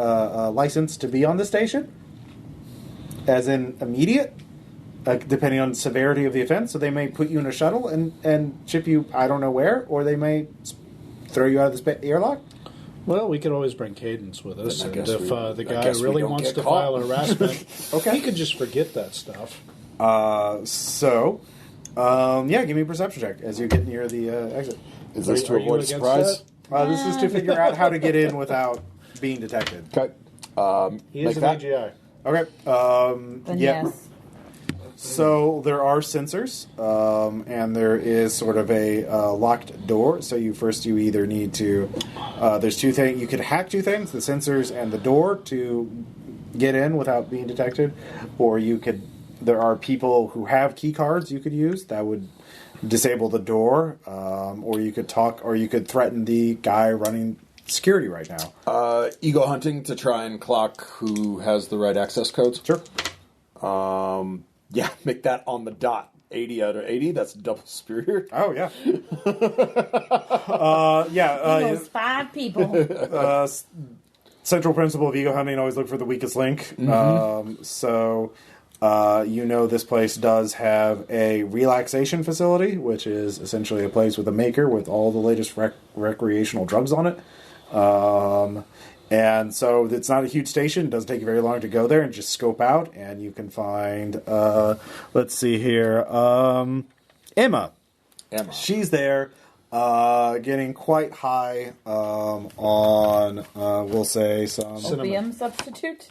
license to be on the station, as in immediate. Depending on the severity of the offense, so they may put you in a shuttle and ship you I don't know where, or they may throw you out of the airlock. Well, we could always bring Cadence with us, Then I and guess if we- the I guy guess we really don't wants get to caught. file harassment, Okay. he could just forget that stuff. Yeah, give me a perception check as you get near the exit. Is this to Are you avoid a against surprise? This is to figure out how to get in without being detected. Okay. He is an AGI. Okay. Then yeah. yes. So there are sensors, and there is sort of a locked door. So you either need to. There's two things. You could hack two things: the sensors and the door, to get in without being detected, or you could. There are people who have key cards you could use that would disable the door, or you could talk, or you could threaten the guy running security right now. Ego hunting to try and clock who has the right access codes. Sure. Yeah, make that on the dot. 80 out of 80. That's double superior. Oh yeah. Those 5 people. Central principle of ego hunting: always look for the weakest link. This place does have a relaxation facility, which is essentially a place with a maker with all the latest recreational drugs on it. And so it's not a huge station. It doesn't take you very long to go there and just scope out, and you can find, let's see here, Emma. She's there, getting quite high on, we'll say, some... Opium substitute?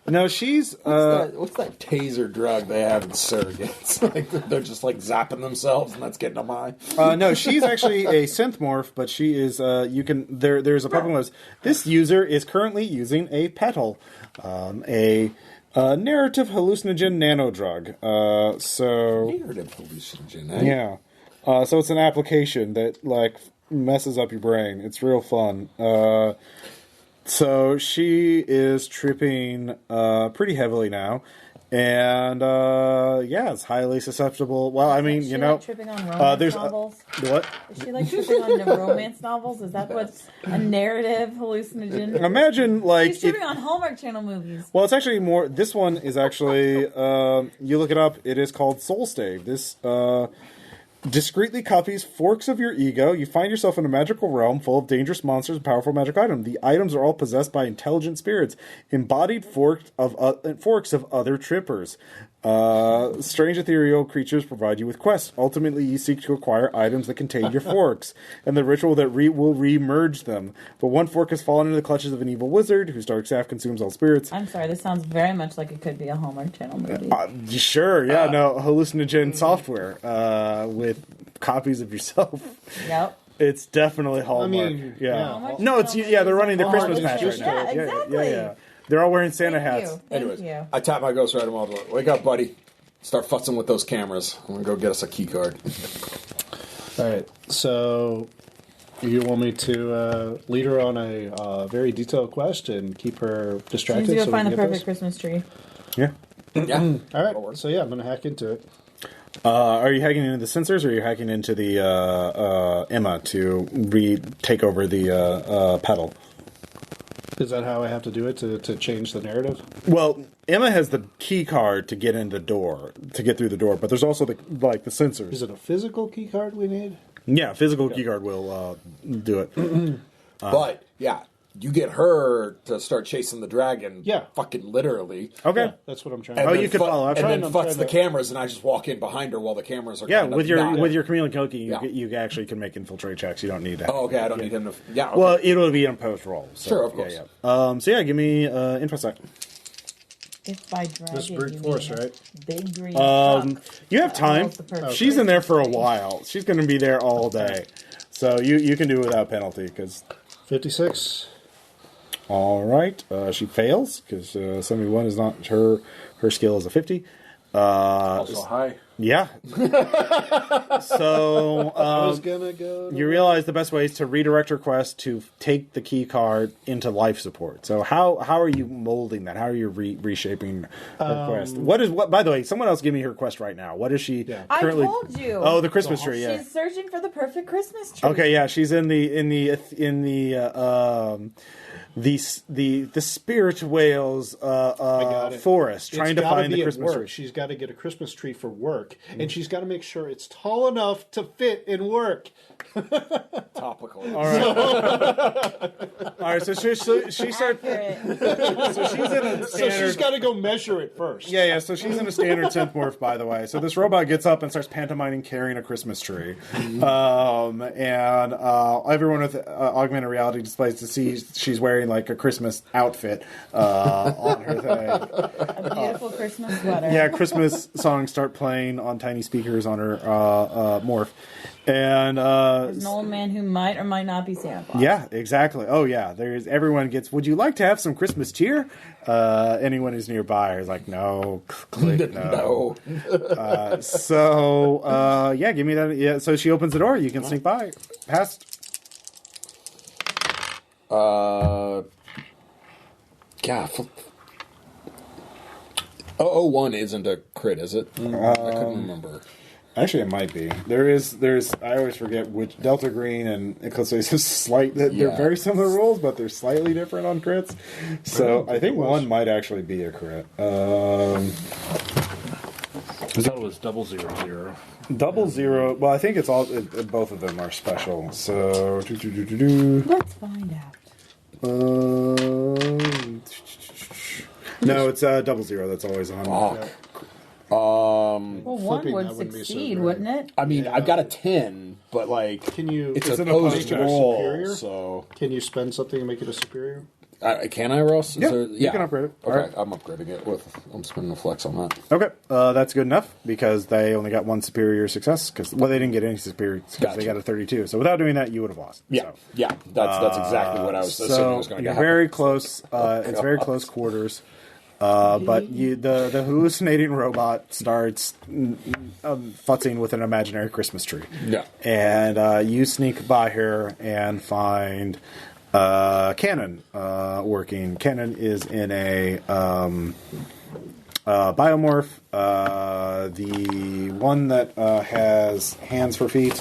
No, she's... what's that taser drug they have in surrogates? Like, they're just like zapping themselves, and that's getting them high. No, she's actually a synth morph, but she is. There's a problem with this user is currently using a petal, a narrative hallucinogen nano drug. Narrative hallucinogen. Eh? Yeah. So it's an application that like messes up your brain. It's real fun. So she is tripping pretty heavily now, and it's highly susceptible. Well, I mean, Is she like tripping on romance novels? What? Is she like tripping on romance novels? Is that what's a narrative hallucinogen? Imagine like She's tripping on Hallmark Channel movies. Well, it's actually more. This one is actually. You look it up. It is called Soul Stave. This discreetly copies forks of your ego. You find yourself in a magical realm full of dangerous monsters and powerful magic items. The items are all possessed by intelligent spirits, embodied forks of other trippers. Strange ethereal creatures provide you with quests. Ultimately, you seek to acquire items that contain your forks, and the ritual that will re-merge them. But one fork has fallen into the clutches of an evil wizard, whose dark staff consumes all spirits. I'm sorry, this sounds very much like it could be a Hallmark Channel movie. Sure, yeah, hallucinogen software with copies of yourself. Yep. It's definitely Hallmark. They're running the Christmas patch right now. Yeah, exactly. Yeah. They're all wearing Santa hats. Anyways, I tap my Ghost Rider model. Wake up, buddy. Start futzing with those cameras. I'm going to go get us a key card. All right. So you want me to lead her on a very detailed quest and keep her distracted? She's going to so find the perfect those? Christmas tree. Yeah. Yeah. All right. So yeah, I'm going to hack into it. Are you hacking into the sensors, or are you hacking into the Emma to take over the pedal? Is that how I have to do it to change the narrative? Well, Emma has the key card to get in the door, to get through the door, but there's also the sensors. Is it a physical key card we need? Yeah, physical key card will do it. But, yeah, you get her to start chasing the dragon. Yeah. Fucking literally. Okay. Yeah, that's what I'm trying And to Oh, do. you could follow up. And then I'm futz trying the to- cameras, and I just walk in behind her while the cameras are Yeah, kind of with your not- Chameleon Koki, Yeah. you actually can make infiltrate checks. You don't need to. Oh, okay, I don't need him to... Yeah, okay. Well, it'll be in post roll. So, Sure, of course. Yeah. Give me infosec. If by dragon, This is brute you force, mean a right? Big green truck. You have time. Almost the perfect She's in there for a Christmas tree. while. She's going to be there all day. So you can do it without penalty. 56. All right. She fails because 71 is not her skill is a 50. Also high. Yeah. So I was gonna go. you realize the best way is to redirect her quest to take the key card into life support. So how are you molding that? How are you reshaping her quest? What? By the way, someone else give me her quest right now. What is she currently? I told you. Oh, the Christmas tree. Yeah. She's searching for the perfect Christmas tree. Okay. Yeah. She's in the spirit whales forest, trying to find the Christmas tree. She's got to get a Christmas tree for work, and she's got to make sure it's tall enough to fit in work. Topical. All right. So she starts. Accurate. So she's in a So standard. she's got to go measure it first. Yeah. So she's in a standard synth morph, by the way. So this robot gets up and starts pantomiming carrying a Christmas tree, and everyone with augmented reality displays to see she's wearing like a Christmas outfit on her thing. A beautiful Christmas sweater. Yeah, Christmas songs start playing on tiny speakers on her morph, and There's an old man who might or might not be Santa Claus. yeah, exactly. Oh yeah, everyone gets. Would you like to have some Christmas cheer? Anyone who's nearby is like, no, click, no. Give me that. Yeah, so she opens the door. You can sneak by, past. 001 isn't a crit, is it? I couldn't remember. Actually, it might be. There's. I always forget which Delta Green and Eclipse is slight. They're very similar rules, but they're slightly different on crits. So I think one might actually be a crit. I thought it was 000. 00. Well, I think it's all. Both of them are special. So Let's find out. No, it's 00. That's always on. Fuck. Well, one Flipping, would that wouldn't be so succeed, great. wouldn't it? I mean, I've got a 10, but like, Can you? it's an a opposed post make it a roll, superior? so Can you spend something and make it a superior? can I, Ross? Yeah, you can upgrade it. Okay, Alright. I'm upgrading it I'm spending a flex on that. Okay, that's good enough because they only got one superior success. Because they didn't get any superior because Gotcha. they got a 32. So without doing that, you would have lost. Yeah, So. yeah, that's exactly what I was assuming was going to you're happen. very close. It's very close quarters. But the hallucinating robot starts futzing with an imaginary Christmas tree. Yeah. And you sneak by her and find Cannon working. Cannon is in a biomorph. The one that has hands for feet.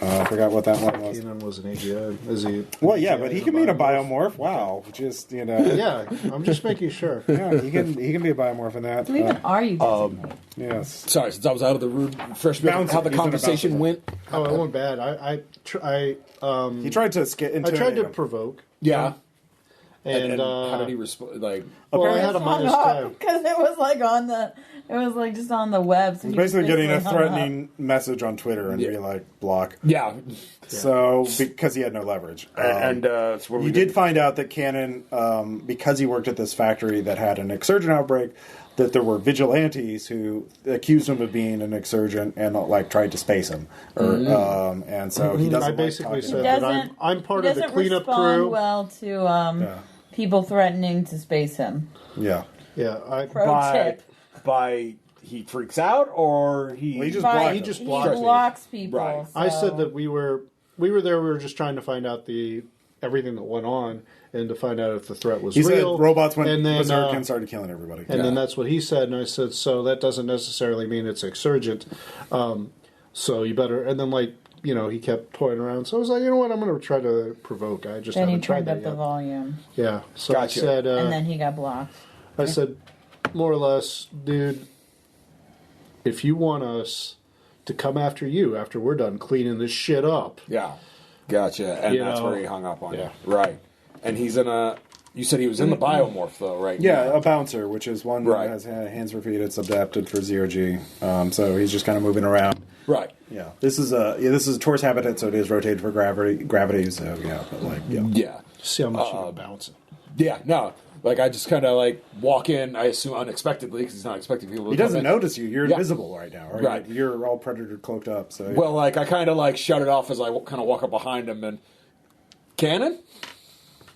I forgot what that one was. Kenan was an AGI. Is he? Well, yeah, AGI but he is can be in a biomorph. Wow, just Yeah, I'm just making sure. Yeah, he can be a biomorph in that. Who even are you? Yes. Sorry, since I was out of the room, fresh bit of how the He's in a conversation bouncer. went. Oh, it went bad. He tried to skit into I tried to provoke. Yeah. And how did he respond? Like, well, I had a -10 because it was like on the. It was like just on the web. So He's basically getting a threatening message on Twitter and be like, block. yeah. So, because he had no leverage. So what you did find out that Cannon, because he worked at this factory that had an Exsurgent outbreak, that there were vigilantes who accused him of being an Exsurgent and like tried to space him. And so he doesn't. I basically like said that I'm part of the cleanup crew. Well, to people threatening to space him. Yeah. Yeah. Pro tip. By he freaks out or he Well, he just He blocks blocks people. Right. So. I said that we were there. We were just trying to find out everything that went on and to find out if the threat was He real. said robots went and then, berserk and started killing everybody. And then that's what he said, and I said, so that doesn't necessarily mean it's Exsurgent. So you better. And then he kept toying around. So I was like, you know what? I'm going to try to provoke. I just Then he haven't tried turned that up the yet. volume. Yeah. So Gotcha. I said, And then he got blocked. I said, more or less, dude, if you want us to come after you after we're done cleaning this shit up. Yeah. Gotcha. And that's where he hung up on you. Right. And he's in a... You said he was in the biomorph, though, right? Yeah, now. a bouncer, which is one Right. that has hands for feet. It's adapted for 0G. So he's just kind of moving around. Right. Yeah. This is a torus habitat, so it is rotated for gravity. So, Yeah. See how much you can bounce it. Yeah, no. Like, I just kind of, walk in, I assume unexpectedly, because he's not expecting people to he come doesn't in. notice you. You're invisible right now, right? Right. You're all predator cloaked up. So Well, I kind of, shut it off as I kind of walk up behind him and... Cannon?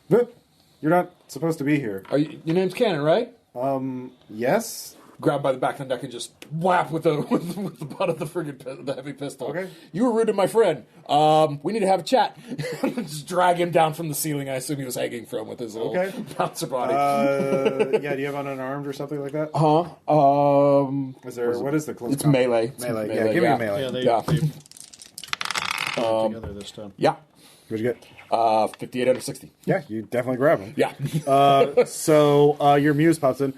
You're not supposed to be here. Your name's Cannon, right? Yes? Grab by the back of the neck and just whap with the with the butt of the friggin' the heavy pistol. Okay. You were rude to my friend. We need to have a chat. Just drag him down from the ceiling. I assume he was hanging from with his little bouncer body. Yeah, do you have an unarmed or something like that? Huh? Is there, what is the close It's combat? melee. Melee. Yeah, give me a melee. Yeah, they together this time. Yeah. What'd you get? 58 out of 60. Yeah, you definitely grab him. Yeah. So your muse pops in.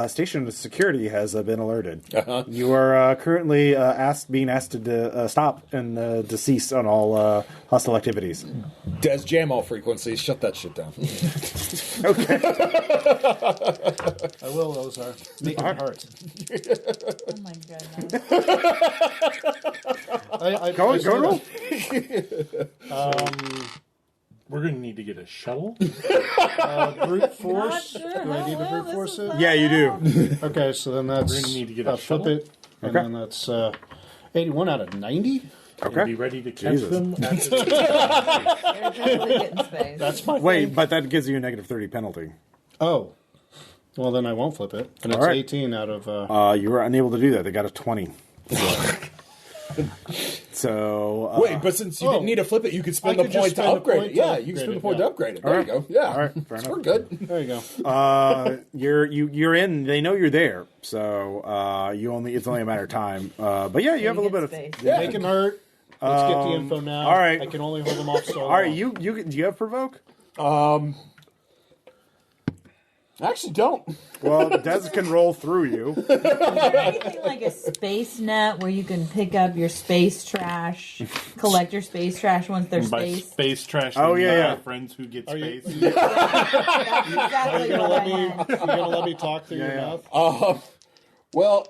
Station security has been alerted. You are currently being asked to stop and cease on all hostile activities. Des jam all frequencies. Shut that shit down. Okay. I will, Eleazar. Make it hurt. Oh my goodness. Go roll. We're going to need to get a shuttle. Brute force. Not sure. Do I need to Well, brute force it? Yeah, you do. Okay, so then that's. We're gonna need to get a flip shuttle. it, and then that's 81 out of 90. Okay. Be ready to catch Jesus. them. They're definitely getting space. That's my. Wait, but that gives you a negative 30 penalty. Oh, well then I won't flip it, and it's All right. 18 out of. You were unable to do that. They got a 20. So Wait, but since you didn't need to flip it, you could spend I the could just point to spend the upgrade point it. to Yeah, you can spend the point to upgrade it. There you go. Yeah. All right, fair enough. We're good. There you go. You're in. They know you're there, so it's only a matter of time. But yeah, you have a little bit of. space. Yeah. Make him hurt. Let's get the info now. all right. I can only hold him off so long. All right, do you have provoke? I actually don't. Well, Des can roll through you. Is there anything like a space net where you can pick up your space trash, collect your space trash once they're By space? space trash. Oh, they yeah, mean yeah. our friends who get Are you- space. That's exactly You're what I gonna meant. let me talk through your yeah. mouth? Well,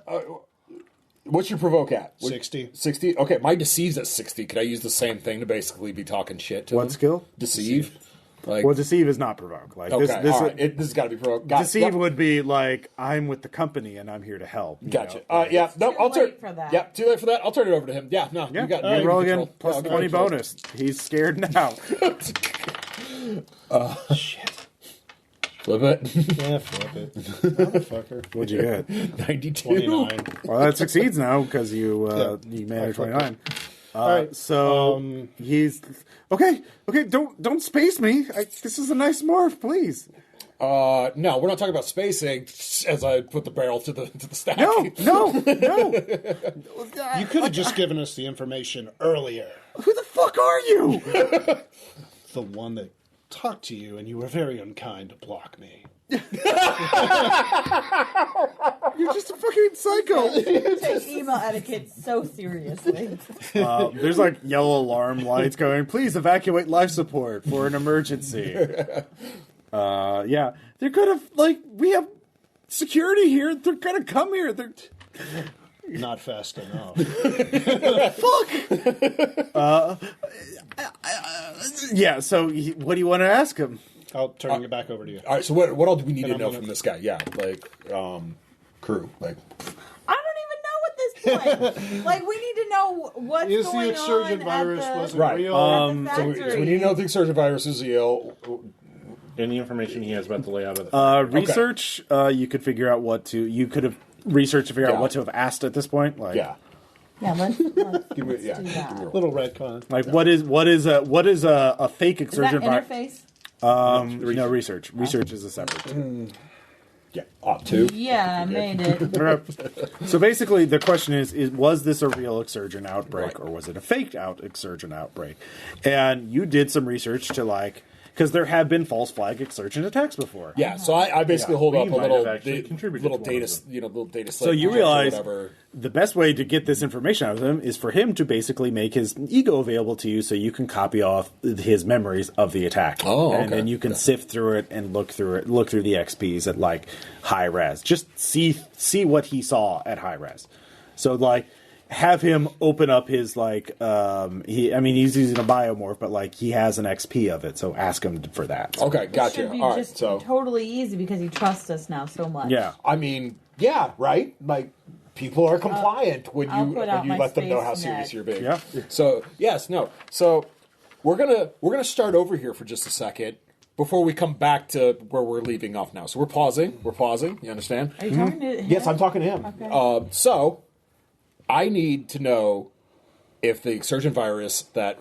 what's your provoke at? 60. 60? Okay, my deceive's at 60. Could I use the same thing to basically be talking shit to What them? skill? Deceive? Like, Well, deceive is not provoke. Like okay, this all right. This has got to be provoke. Got it. deceive Yep. would be like I'm with the company and I'm here to help. you Gotcha. know? Yeah. No, too I'll turn. late for that. Yeah, too late for that. I'll turn it over to him. Yeah. No, Yeah, you got. you you roll control. again plus Yeah, 20 control. bonus. He's scared now. Shit. Flip it. Yeah, flip it. Motherfucker. What'd you get? 92. 29. Well, that succeeds now because you managed 29. All right. So he's okay. Okay, don't space me. This is a nice morph, please. No, we're not talking about spacing. As I put the barrel to the stack. No. You could have just given us the information earlier. Who the fuck are you? The one that talked to you, and you were very unkind to block me. You're just a fucking psycho. Take email etiquette so seriously. There's like yellow alarm lights going. Please evacuate life support for an emergency. Yeah, they're gonna we have security here. They're gonna come here. They're Not fast enough. fuck. Yeah. So, what do you want to ask him? I'll turn it back over to you. All right, so what all do we need to know from this guy? Yeah, crew. I don't even know at this point. Like, we need to know what's Is going the Exsurgent on virus at the, wasn't Right. real? at the So factory. we need to know if the Exsurgent virus is ill. Any information he has about the layout of the Research. You could figure out what to. You could have researched to figure out what to have asked at this point. Like, Yeah. Yeah, let's Give me, do yeah. that. Give me a roll. Little retcon. like what is a fake Is that Exsurgent virus? interface? No research. Research is a separate. Yeah. Up to. Yeah, I made it. So basically, the question is was this a real Exsurgent outbreak or was it a faked out Exsurgent outbreak? And you did some research to because there have been false flag Exsurgent attacks before. Yeah, so I basically hold We up a might little have actually contributed little to one data, of them. little data. So you realize the best way to get this information out of him is for him to basically make his ego available to you, so you can copy off his memories of the attack. Oh, and okay. then you can sift through it and look through the XPs at high res. Just see what he saw at high res. So have him open up his he's using a biomorph, but he has an XP of it, so ask him for that. Okay, It gotcha. should be All right, just so totally easy because he trusts us now so much. Yeah. I mean, yeah, right. People are compliant when I'll you put out my let them know how space serious net. you're being. Yeah. So yes, no. So we're gonna start over here for just a second before we come back to where we're leaving off now. So we're pausing. You understand? Are you talking to him? Yes, I'm talking to him. Okay. So I need to know if the Exsurgent virus that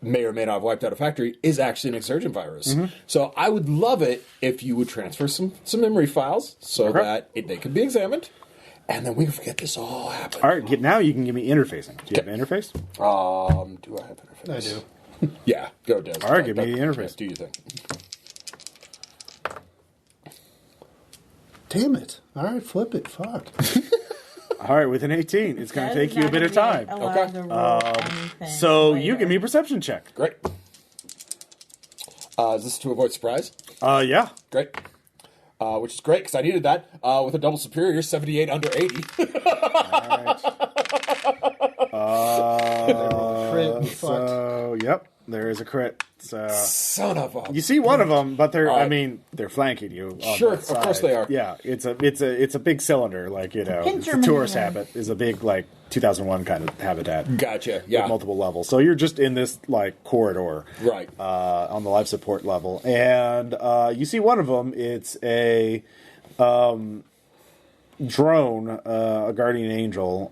may or may not have wiped out a factory is actually an Exsurgent virus. So I would love it if you would transfer some memory files so that they could be examined, and then we can forget this all happened. All right, now you can give me interfacing. Do you have interface? Do I have interface? I do. Yeah, go Des. All right, give me the interface. Do you think? Damn it. All right, flip it. Fuck. All right, with an 18, it's going to That take is you a not bit of gonna be time. allowed to roll anything So you later. give me a perception check. Great. Is this to avoid surprise? Yeah. Great. Which is great because I needed that. With a double superior, 78 under 80. Crit, fucked. So, yep, there is a crit. So Son of a. you see one of them, but they're All right. they're flanking you. On Sure, both of course sides. they are. Yeah, it's a big cylinder, it's a Hinterman. tourist habit is a big 2001 kind of habitat. Gotcha. Yeah. With multiple levels. So you're just in this corridor, Right. on the life support level, and you see one of them. It's a drone, a guardian angel,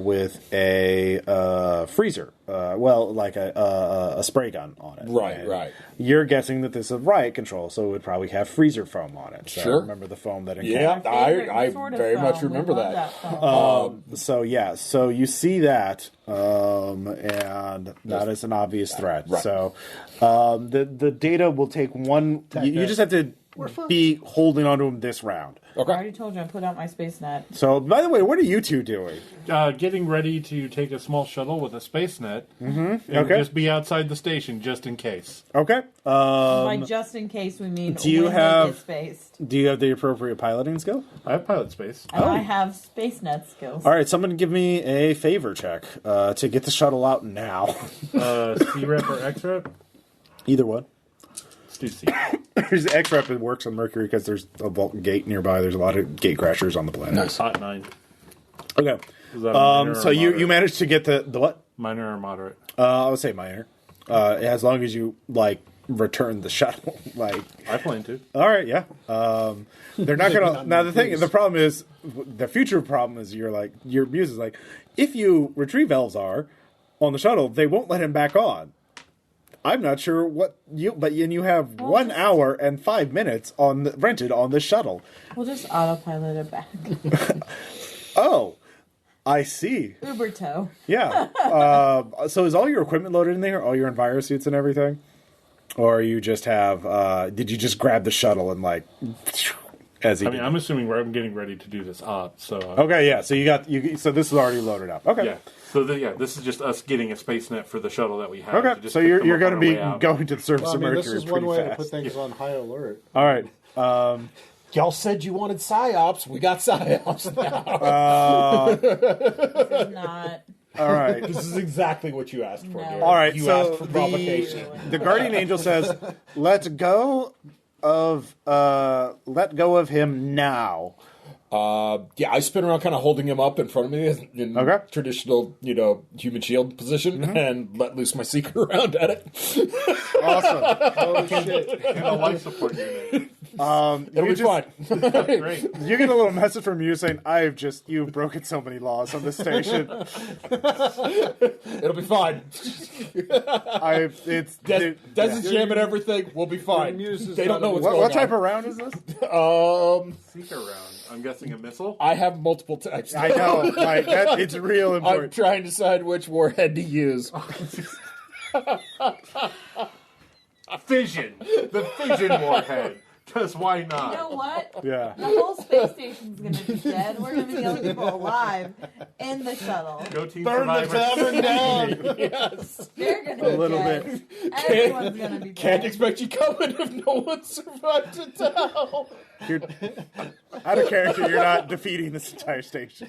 with a freezer. A spray gun on it. Right, And right. You're guessing that this is riot control, so it would probably have freezer foam on it. So Sure. Remember the foam that Yeah, Favorite I sort of very much film. We remember love that. film. So you see that, and that is an obvious threat. Right. So the data will take one. You just have to be holding onto him this round. I Okay. already told you I put out my space net. So, by the way, what are you two doing? Getting ready to take a small shuttle with a space net and Okay. just be outside the station just in case. Okay. By just in case we mean do you when have- they get spaced. Do you have the appropriate piloting skill? I have pilot space. And I have space net skills. All right, someone give me a favor check to get the shuttle out now. C rep or X rep? Either one. Let's do C. There's X-Rep that works on Mercury because there's a Vulcan gate nearby. There's a lot of Gatecrashers on the planet. Hot 9. Okay. Is that a minor or So you moderate? managed to get the what? Minor or moderate? I would say minor. As long as you return the shuttle. I plan to. All right, yeah. They're not gonna. Now the problem is, the future problem is your muse is if you retrieve Eleazar on the shuttle, they won't let him back on. I'm not sure but you have 1 hour and 5 minutes rented on the shuttle. We'll just autopilot it back. Oh, I see. Uber tow. Yeah. So is all your equipment loaded in there? All your envirosuits and everything? Or you just have, did you just grab the shuttle and As he I mean, I'm assuming I'm getting ready to do this op. So okay, yeah. So so this is already loaded up. Okay. yeah. So this is just us getting a space net for the shuttle that we have. Okay. to just So pick them you're up going to on be our way out. going to the surface Well, I mean, of this Mercury is one pretty way fast. to put things on high alert. All right. Y'all said you wanted psyops. We got psyops now. This is not. All right. This is exactly what you asked for. No. Garrett. All right. You so asked for provocation. the guardian angel says, "Let go of him now." Yeah, I spin around, kind of holding him up in front of me in Okay. traditional, human shield position, and let loose my seeker around at it. Awesome. Holy shit. And a life support unit. It'll be fine. Great. You get a little message from you saying, you've broken so many laws on this station. It'll be fine. Des is jamming everything. We'll be fine. They don't know what's going on. What type of round is this? Seeker round. I'm guessing a missile. I have multiple types. I know. Like, it's real I'm important. trying to decide which warhead to use. Fission. The fission warhead. Because why You not? know what? Yeah. The whole space station's gonna be dead. We're gonna be the only people alive in the shuttle. Go Team Burn the Survivor. tavern down. Yes. They're gonna be A little dead. Everyone's gonna be dead. Can't expect you coming if no one survived it now. You're, out of character, you're not defeating this entire station.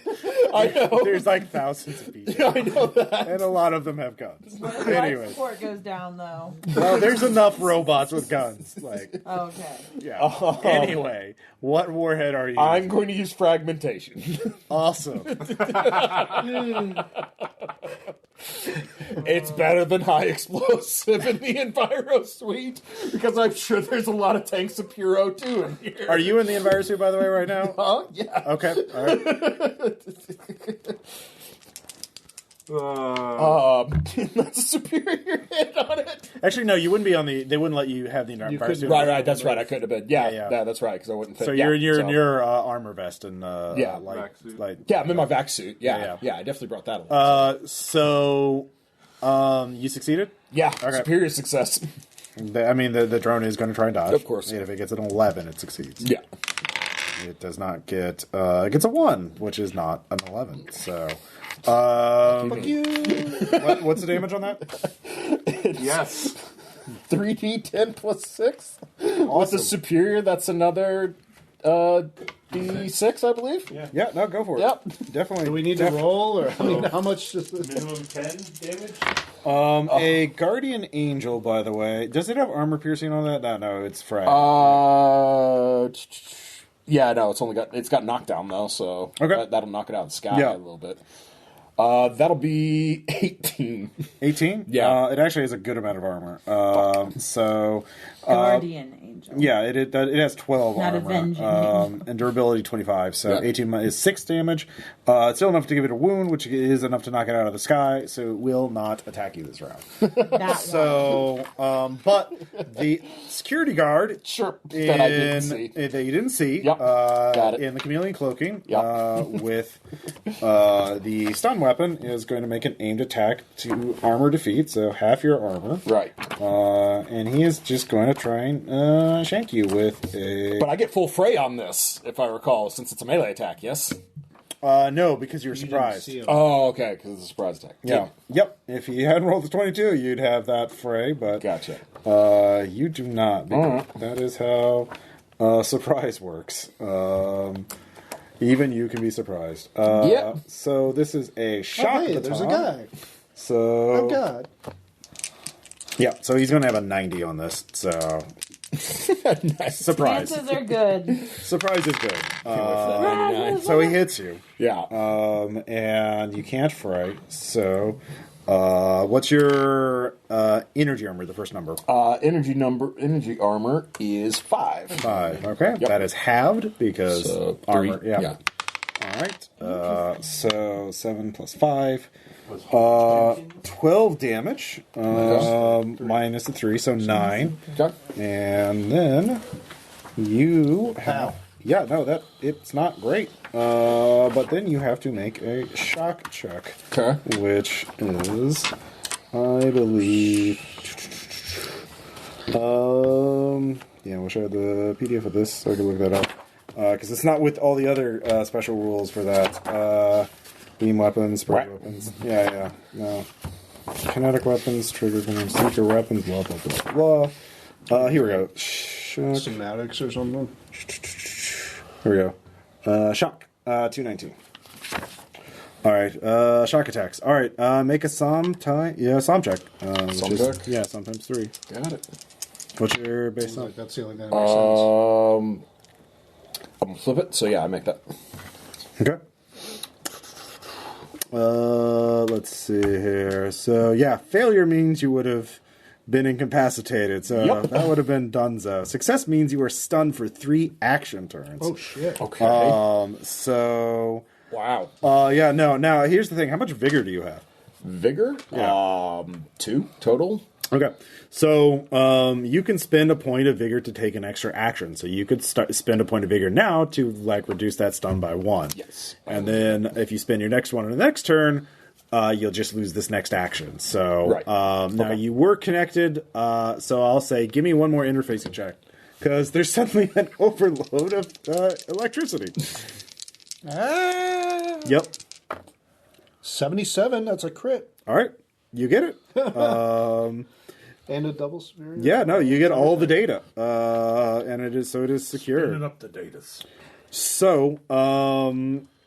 I know. There's like thousands of people. I know that. And a lot of them have guns. What if Anyway. life support goes down though? Well, there's enough robots with guns. Like, Okay. yeah. Anyway, what warhead are you I'm using? going to use fragmentation. Awesome. It's better than high explosive in the Enviro suite because I'm sure there's a lot of tanks of Pure O2 in here. Are you in the environment by the way, right now? Huh? Yeah. Okay. All right. That's a superior hit on it. Actually, no, you wouldn't be on the. They wouldn't let you have the environment. Right. That's right. I could have been. Yeah. Yeah. That's right. Because I wouldn't fit. So yeah, you're in so- your armor vest and Yeah. Vac suit. Yeah, I'm in my vac suit. Yeah. Yeah. I definitely brought that along. So you succeeded. Yeah. Okay. Superior success. The drone is going to try and dodge. Of course. And if it gets an 11, it succeeds. Yeah. It does not get. It gets a 1, which is not an 11. So. Fuck you. What's the damage on that? Yes. 3d10 plus 6. With the superior, that's another d6, I believe. Yeah, no, go for it. Yep. Definitely. Do we need to roll, or how much does this? Minimum 10 damage? A guardian angel, by the way, does it have armor piercing on that? No, it's frag. Yeah, no, it's got knockdown though, so Okay. that'll knock it out of the sky Yeah. a little bit. That'll be 18. 18? Yeah. It actually has a good amount of armor. So. Guardian angel. Yeah, it has 12 Not armor. avenging. And durability 25, so Yeah. 18 is 6 damage. It's still enough to give it a wound, which is enough to knock it out of the sky, so it will not attack you this round. That So, but the security guard Sure. That I didn't see. that you didn't see Yep. Got it. in the chameleon cloaking Yep. with the stun weapon is going to make an aimed attack to armor defeat, so half your armor. Right. And he is just going to try and shank you with a... But I get full fray on this, if I recall, since it's a melee attack, yes? no, because you're surprised. Oh, okay, because it's a surprise attack. Yeah. Yep. If you hadn't rolled the 22, you'd have that fray, but Gotcha. you do not. Because that is how surprise works. Even you can be surprised. Yep. So this is a shock Hey, baton. there's a guy. So Oh God. yeah, so he's going to have a 90 on this. So Nice. surprise. chances are good. Surprise is good. Surprise. So he hits you. Yeah. And you can't fray. So, what's your energy armor? The first number. Energy armor is 5. 5. Okay, Yep. that is halved because So, armor. 3. Yeah. All right. So 7 plus 5. 12 damage. Minus the 3, so 9. Okay. And then you have. Yeah, no, it's not great. But then you have to make a shock check. Okay. Which is, I believe. Yeah, I wish I had the PDF of this so I could look that up. because it's not with all the other special rules for that. Beam weapons, spray weapons. Yeah, no. Kinetic weapons, trigger guns, seeker weapons, blah, blah, blah, blah. Here we go. Somatics or something? Here we go. Shock. 219. Alright, shock attacks. Alright, make a Som check. Som check? Yeah, sometimes 3. Got it. What's your base Som? Like that's the only thing that makes sense. I'm gonna flip it, so yeah, I make that. Okay. Let's see here. So, yeah, failure means you would have been incapacitated, so that would have been donezo. Success means you were stunned for 3 action turns. Oh, shit. Okay. So... Wow. Yeah, no. Now, here's the thing. How much vigor do you have? Vigor? Yeah. 2 total. Okay. So, you can spend a point of vigor to take an extra action. So you could spend a point of vigor now to, like, reduce that stun by 1. Yes. And then if you spend your next one on the next turn, you'll just lose this next action. So, now you were connected, so I'll say, give me one more interfacing check. Because there's suddenly an overload of electricity. Yep. 77, that's a crit. All right. You get it. And a double superior. Yeah, no, you get all the data. And it is secure. Spinning up the datas. So,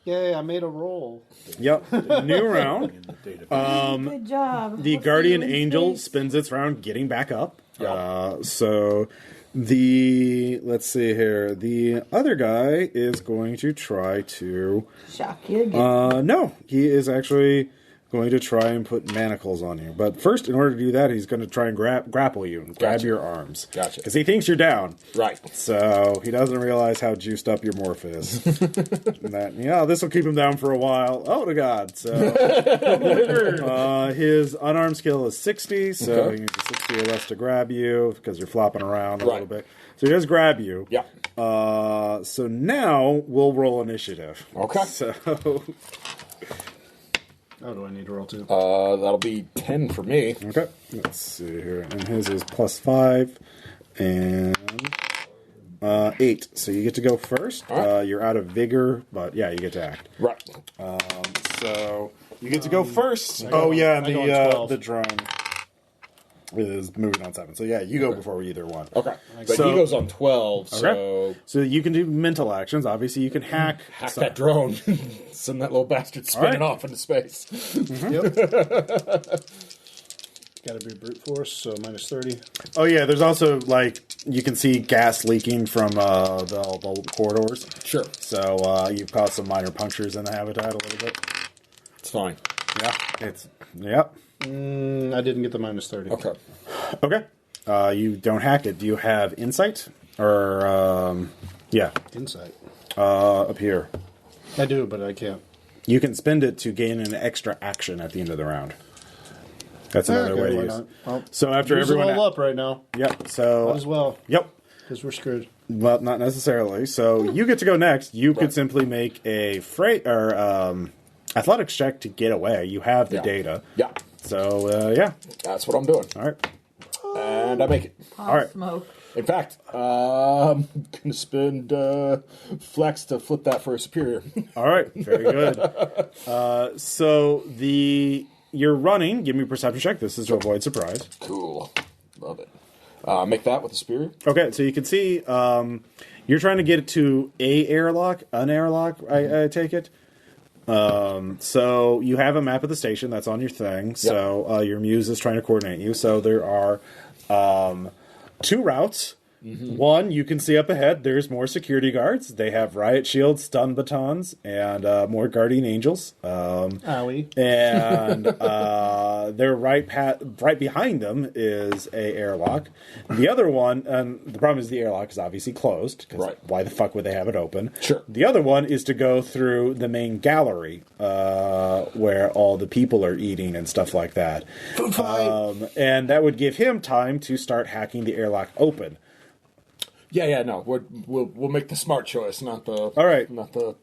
Yay, I made a roll. Yep. New round. Good job. The Guardian Angel spins its round getting back up. So let's see here. The other guy is going to try to shock you again. no, he is actually going to try and put manacles on you. But first, in order to do that, he's going to try and grapple you and grab your arms. Gotcha. Because he thinks you're down. Right. So he doesn't realize how juiced up your morph is. This will keep him down for a while. Oh, to God. So his unarmed skill is 60, so he needs a 60 or less to grab you because you're flopping around a little bit. So he does grab you. Yeah. So now we'll roll initiative. Okay. So... Oh, do I need to roll 2? That'll be 10 for me. Okay. Let's see here. And his is +5 and 8. So you get to go first. Right. You're out of vigor, but yeah, you get to act. Right. So you get to go first. And the drone is moving on 7. So yeah, you go before either one. Okay. But he goes on 12, So you can do mental actions. Obviously, you can hack that drone. Send that little bastard spinning off into space. Yep. Got to be brute force, so minus 30. Oh yeah, there's also you can see gas leaking from the corridors. Sure. So you've caused some minor punctures in the habitat a little bit. It's fine. Yeah. I didn't get the minus 30. Okay. You don't hack it. Do you have insight or Insight. up here? I do, but I can't. You can spend it to gain an extra action at the end of the round. That's another way to use. Well, so after everyone all up right now. Yep. So Might as well. Yep. Because we're screwed. Well, not necessarily. So you get to go next. You could simply make a athletics check to get away. You have the data. Yeah. So That's what I'm doing. All right. And I make it. All right. Smoke. In fact, I'm going to spend flex to flip that for a superior. All right. Very good. So you're running. Give me a perception check. This is to avoid surprise. Cool. Love it. Make that with a superior. Okay. So you can see you're trying to get it to an airlock, I take it. So you have a map of the station that's on your thing. So your muse is trying to coordinate you. So there are 2 routes. Mm-hmm. One, you can see up ahead, there's more security guards. They have riot shields, stun batons, and more guardian angels. Owie. And they're right behind them is a airlock. The other one, and the problem is the airlock is obviously closed, because why the fuck would they have it open? Sure. The other one is to go through the main gallery, where all the people are eating and stuff like that. And that would give him time to start hacking the airlock open. No, we'll make the smart choice, not the. All right. Not the.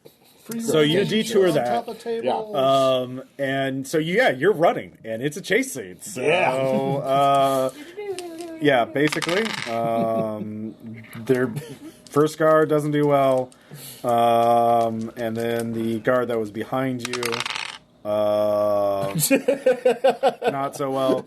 So you detour that. Top of tables. And so you're running, and it's a chase scene. So, basically, they're First guard doesn't do well. And then the guard that was behind you, not so well.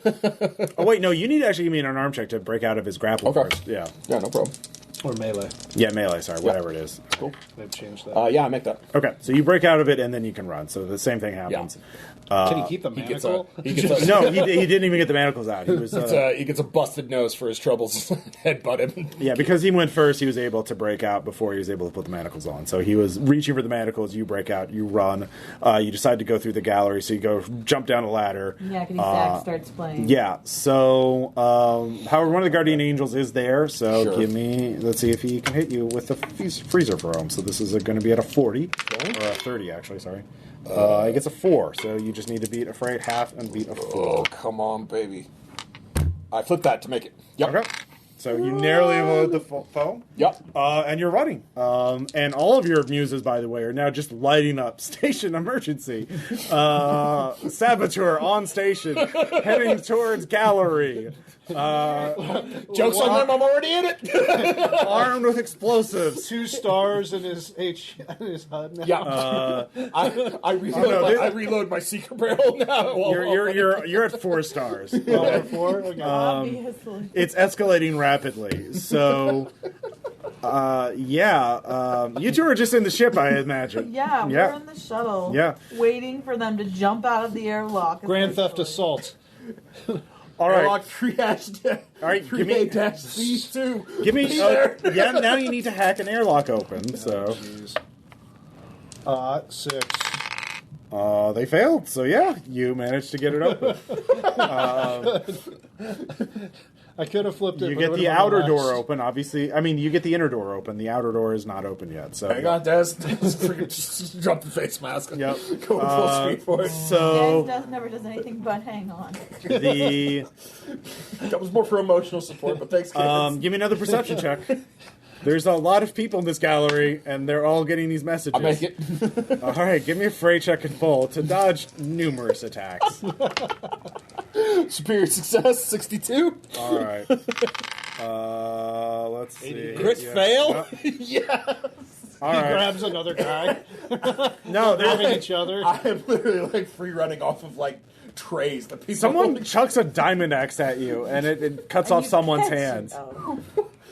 Oh, wait, no, you need to actually give me an unarmed check to break out of his grapple first. Yeah. Yeah, no problem. Or melee. Yeah, melee, sorry, whatever it is. Cool. They've changed that. Yeah, I make that. Okay, so you break out of it, and then you can run. So the same thing happens. Can he keep the He gets manacle? No, he didn't even get the manacles out. He was. he gets a busted nose for his troubles. Headbutt him. Yeah, because he went first, he was able to break out before he was able to put the manacles on. So he was reaching for the manacles. You break out. You run. You decide to go through the gallery. So you jump down a ladder. Yeah, because Zach starts playing. Yeah. So, however, one of the guardian angels is there. So Sure. give me. Let's see if he can hit you with the freezer foam. So this is going to be at a 40 or a 30, actually. Sorry. He gets a 4. So you just need to beat a freight half and beat a 4. Oh, come on, baby. I flipped that to make it. Yep. Okay. So you narrowly avoid the foam. Yep. And you're running. And all of your muses, by the way, are now just lighting up station emergency. Saboteur on station, heading towards gallery. Joke's on them, I'm already in it. Armed with explosives. 2 stars in his HUD now. Yeah. I reload my secret barrel now. You're at 4 stars. 4? Okay. Obviously. It's escalating rapidly. So, you two are just in the ship, I imagine. Yeah, we're in the shuttle. Yeah. Waiting for them to jump out of the airlock. Grand Theft Assault. All right. Airlock 3-. All right, give me C2. Give me. Now you need to hack an airlock open. So. 6. They failed. So yeah, you managed to get it open. I could have flipped it. You get the outer door open. Obviously, I mean, you get the inner door open. The outer door is not open yet. So Hang on, Des. Just drop the face mask. Yep. Go full speed for it. So never does anything but hang on. That was more for emotional support, but thanks, Cadence. give me another perception check. There's a lot of people in this gallery, and they're all getting these messages. I'll make it. All right, give me a freight check in full to dodge numerous attacks. Superior success, 62. All right. Let's see. Crit fail? Yeah. All He right. grabs another guy. No, They're having each other. I am literally like free running off of like trays that people. someone chucks a diamond axe at you, and it cuts off someone's hands.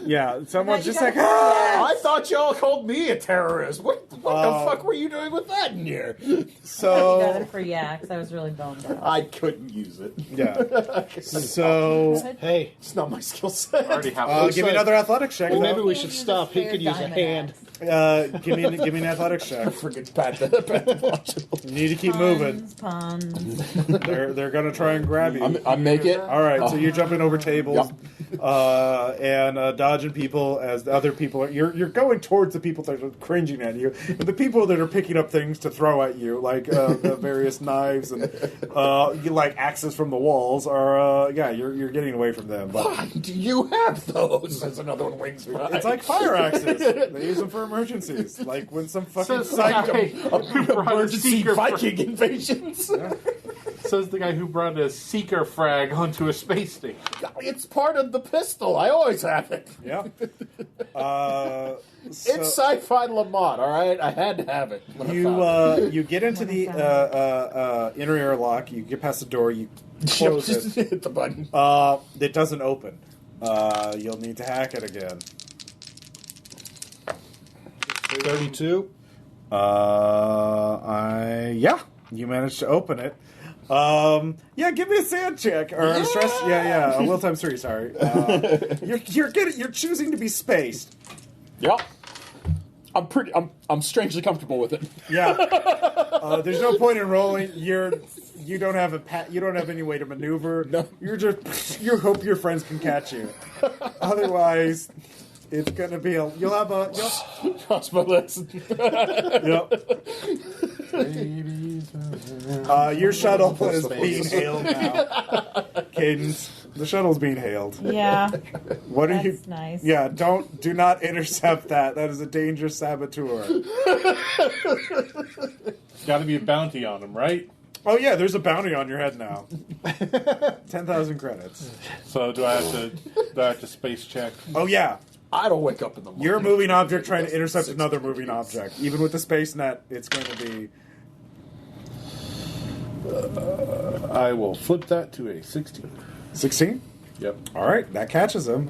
Yeah, someone's just like, ah! I thought y'all called me a terrorist. What the fuck were you doing with that in here? You got So, it for yaks. I was really bummed out. I couldn't use it. yeah. So, Hey, It's not my skill set. Already have give me another athletics check. well, maybe though. we should stop. He could use a hand. Give me an athletics check. Forget to pat the watch. You need to keep moving. Puns. They're gonna try and grab you. I make it. All right, so you're jumping over tables, and dodging people as the other people are. You're going towards the people that are cringing at you, and the people that are picking up things to throw at you, like the various knives and like axes from the walls. Are you're getting away from them. But Why do you have those? There's another one wings behind. it's like fire axes. They use them for emergencies, like when some fucking Says the guy who brought a emergency seeker Viking invasions. Says the guy who brought a seeker frag onto a space station. It's part of the pistol. I always have it. yeah. It's sci-fi Lamont. All right, I had to have it. When I found it. You get into the inner airlock. You get past the door. You close Just it. hit the button. It doesn't open. You'll need to hack it again. 32. You managed to open it. Give me a sand check or a stress. A will times 3. Sorry. You're choosing to be spaced. Yep. I'm strangely comfortable with it. Yeah. There's no point in rolling. You don't have you don't have any way to maneuver. No. You hope your friends can catch you. Otherwise, it's gonna be you'll have a. Cross my legs. Yep. Your shuttle is being hailed now. Cadence, the shuttle's being hailed. Yeah. What are you? That's nice. Yeah, do not intercept that. That is a dangerous saboteur. Got to be a bounty on him, right? Oh yeah, there's a bounty on your head now. 10,000 credits. So do I have to space check? Oh yeah. I don't wake up in the morning. You're a moving object trying to intercept another moving object. Even with the space net, it's going to be... I will flip that to a 16. 16? Yep. All right, that catches him.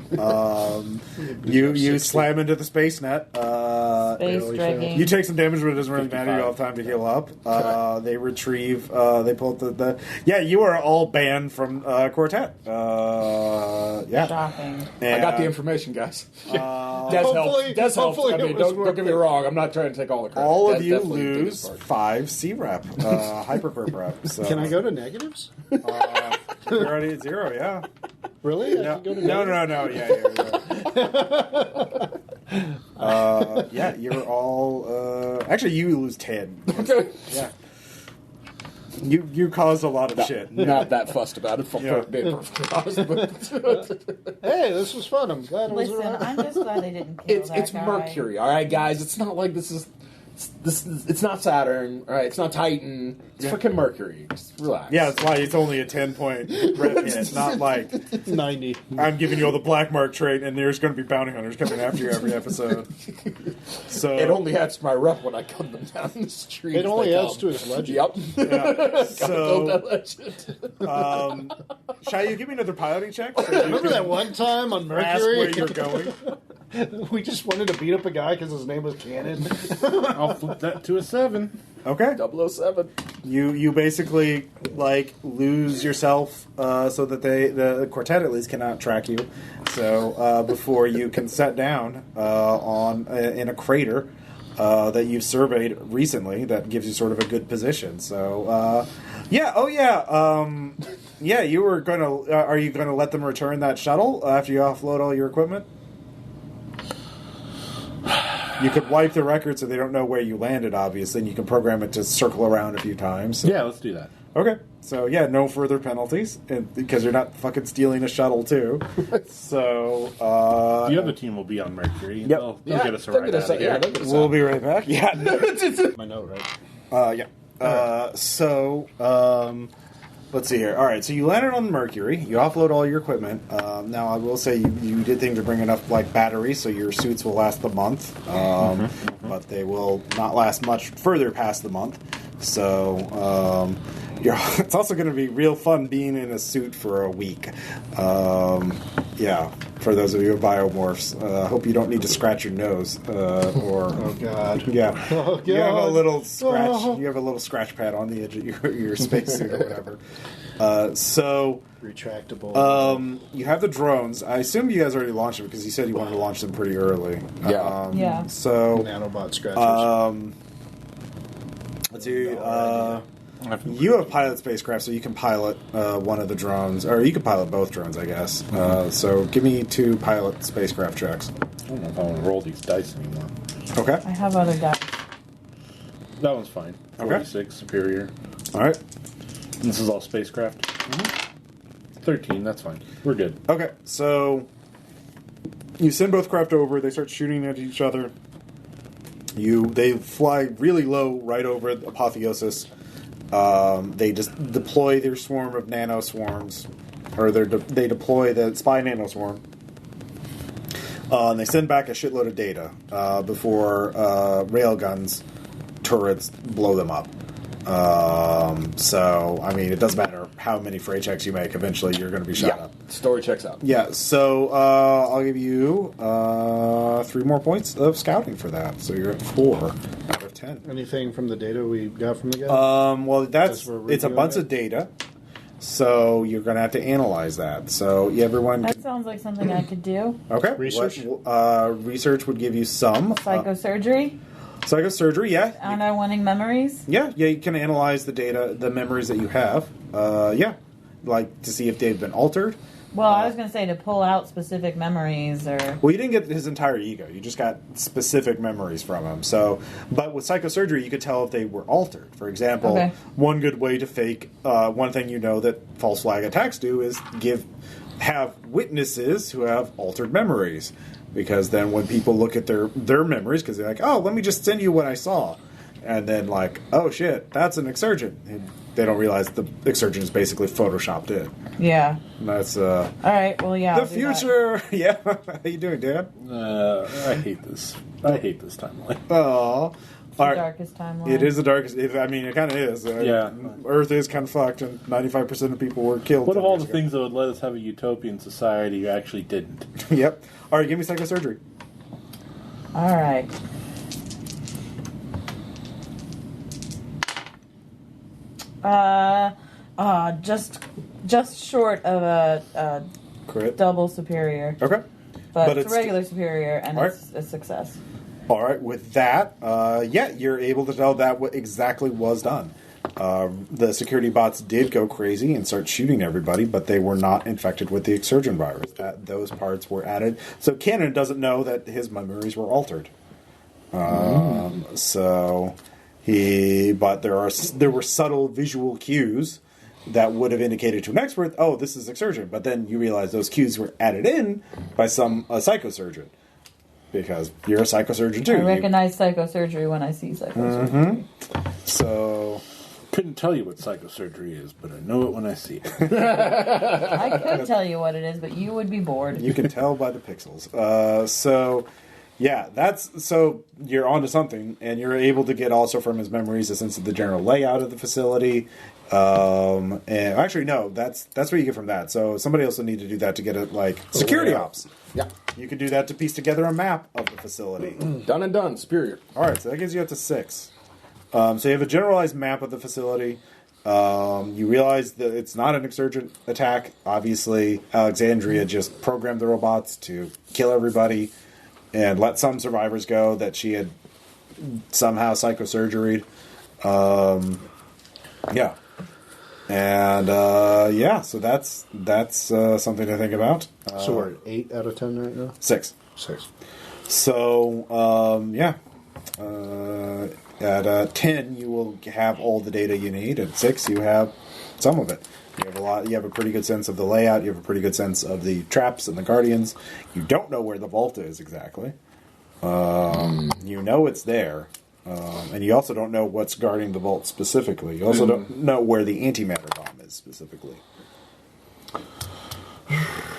You slam into the space net. Space dragging. You take some damage, but it doesn't really matter. You all have time to heal up. They retrieve. They pull the. Yeah, you are all banned from Quartet. Yeah. Shocking. I got the information, guys. Des helps. I mean, don't get me wrong. I'm not trying to take all the credit. All of you lose 5 C rep, hypercorp rep. So. Can I go to negatives? You're already at 0, yeah. Really? No, no. Yeah, you're all... actually, you lose 10. Okay. Yeah. You caused a lot of shit. Not that fussed about it. Yeah. Being perfectly honest, but Hey, this was fun. I'm glad it was Listen, around. I'm just glad they didn't kill that it's guy. Mercury. All right, guys. It's not like this is. It's not Saturn, all right? It's not Titan. It's freaking Mercury. Just relax. Yeah, it's like it's only a 10-point red hit. It's not like 90. I'm giving you all the black mark trait, and there's going to be bounty hunters coming after you every episode. So It only adds to my rep when I cut them down the street. It only adds to his legend. Yep. yeah. So that legend. Chaiu, give me another piloting check. Remember that one time on Ask where Mercury? you're going. We just wanted to beat up a guy because his name was Cannon. I'll flip that to a 7. Okay. 007. You basically like lose yourself so that the quartet at least cannot track you. So before you can set down in a crater that you've surveyed recently, that gives you sort of a good position. So yeah. You were gonna. Are you going to let them return that shuttle after you offload all your equipment? You could wipe the record so they don't know where you landed, obviously, and you can program it to circle around a few times. So. Yeah, let's do that. Okay. So, yeah, no further penalties, because you're not fucking stealing a shuttle, too. So, The other team will be on Mercury. Yep. They'll get us right out of here. We'll be right back. Yeah. My note, right? Yeah. Let's see here. All right, so you landed on Mercury. You offload all your equipment. Now, I will say you did think to bring enough like batteries, so your suits will last the month, but they will not last much further past the month. So it's also going to be real fun being in a suit for a week. Yeah, for those of you who are biomorphs, hope you don't need to scratch your nose Oh, God. Yeah. Oh, God. You have a little scratch. You have a little scratch pad on the edge of your spacesuit or whatever. Retractable. You have the drones. I assume you guys already launched them because you said you wanted to launch them pretty early. Yeah. Yeah. So Nanobot scratchers. let's see. You have pilot spacecraft, so you can pilot one of the drones, or you can pilot both drones, I guess. So give me 2 pilot spacecraft checks. I don't know if I want to roll these dice anymore. Okay. I have other dice. That one's fine. Okay. 46, superior. All right. This is all spacecraft. 13, that's fine. We're good. Okay, so you send both craft over. They start shooting at each other. They fly really low right over Apotheosis. They just deploy their swarm of nano swarms, or they deploy the spy nano swarm. And they send back a shitload of data before railguns turrets blow them up. So, I mean, it doesn't matter how many freight checks you make. Eventually, you're going to be shot up. Story checks out. Yeah, so I'll give you 3 more points of scouting for that. So you're at 4 out of 10. Anything from the data we got from the guy? Well, it's a reviewing bunch it? of data. So you're going to have to analyze that. So everyone... That sounds like something I could do. Okay. Research? Research would give you some. Psychosurgery. Psychosurgery, yeah. Wanting memories. Yeah, you can analyze the data, the memories that you have. Yeah. Like to see if they've been altered. Well, I was going to say to pull out specific memories or... Well, you didn't get his entire ego. You just got specific memories from him. So, but with psychosurgery, you could tell if they were altered. For example, one good way to fake one thing you know that false flag attacks do is have witnesses who have altered memories. Because then when people look at their memories, because they're like, oh, let me just send you what I saw. and then like, oh shit, that's an Exsurgent. They don't realize the Exsurgent is basically photoshopped in. Yeah. And that's all right. Well, yeah. the future. Yeah. How you doing, Dan? I hate this. I hate this timeline. Oh. The darkest timeline. It is the darkest. It kind of is. Yeah. Earth is kind of fucked, and 95% of people were killed. What of all the things that would let us have a utopian society you actually didn't? Yep. All right, give me psychosurgery. All right. Just short of a Crit. double superior. Okay. But it's a regular superior, and it's a success. All right, with that, you're able to tell that what exactly was done. The security bots did go crazy and start shooting everybody, but they were not infected with the Exsurgent virus. Those parts were added. So Cannon doesn't know that his memories were altered. But there were subtle visual cues that would have indicated to an expert, oh, this is Exsurgent. But then you realize those cues were added in by a psychosurgeon. Because you're a psychosurgeon too. I recognize psychosurgery when I see psychosurgery. So, couldn't tell you what psychosurgery is, but I know it when I see it. I could tell you what it is, but you would be bored. You can tell by the pixels. So you're onto something, and you're able to get also from his memories a sense of the general layout of the facility. And actually, no, that's what you get from that. So somebody else will need to do that to get it like security ops. Yeah. You could do that to piece together a map of the facility. Done and done. Superior. All right, so that gives you up to 6. So you have a generalized map of the facility. You realize that it's not an Exsurgent attack. Obviously, Alexandria just programmed the robots to kill everybody and let some survivors go that she had somehow psychosurgeried. Yeah. And, so that's something to think about. So we're at 8 out of 10 right now? 6. 6. So, at 10, you will have all the data you need. At 6, you have some of it. You have a lot. You have a pretty good sense of the layout. You have a pretty good sense of the traps and the guardians. You don't know where the vault is exactly. You know it's there. And you also don't know what's guarding the vault specifically. You also don't know where the antimatter bomb is specifically.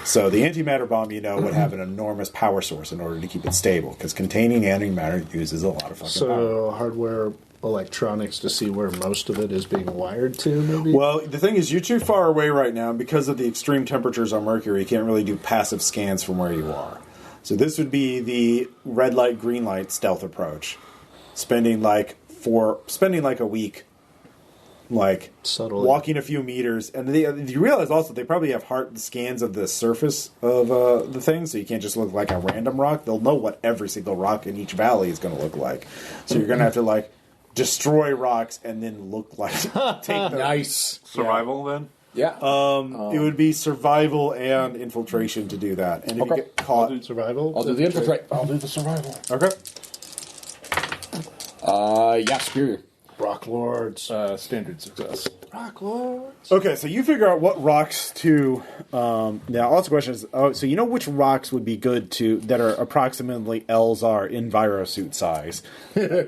So the antimatter bomb, would have an enormous power source in order to keep it stable, because containing antimatter uses a lot of fucking power. So hardware, electronics to see where most of it is being wired to, maybe? Well, the thing is, you're too far away right now, and because of the extreme temperatures on Mercury, you can't really do passive scans from where you are. So this would be the red light, green light stealth approach. Spending like a week, like subtly walking a few meters, and you realize also they probably have hard scans of the surface of the thing, so you can't just look like a random rock. They'll know what every single rock in each valley is going to look like. So you're going to have to like destroy rocks and then look like take the nice survival then. Yeah. It would be survival and infiltration to do that, and if you get caught, I'll do survival. I'll do the infiltrate. I'll do the survival. Okay. Superior. Rock Lords. Standard success. Rock Lords. Okay, so you figure out what rocks to. Now, also the question is, so you know which rocks would be good that are approximately Eleazar envirosuit size. The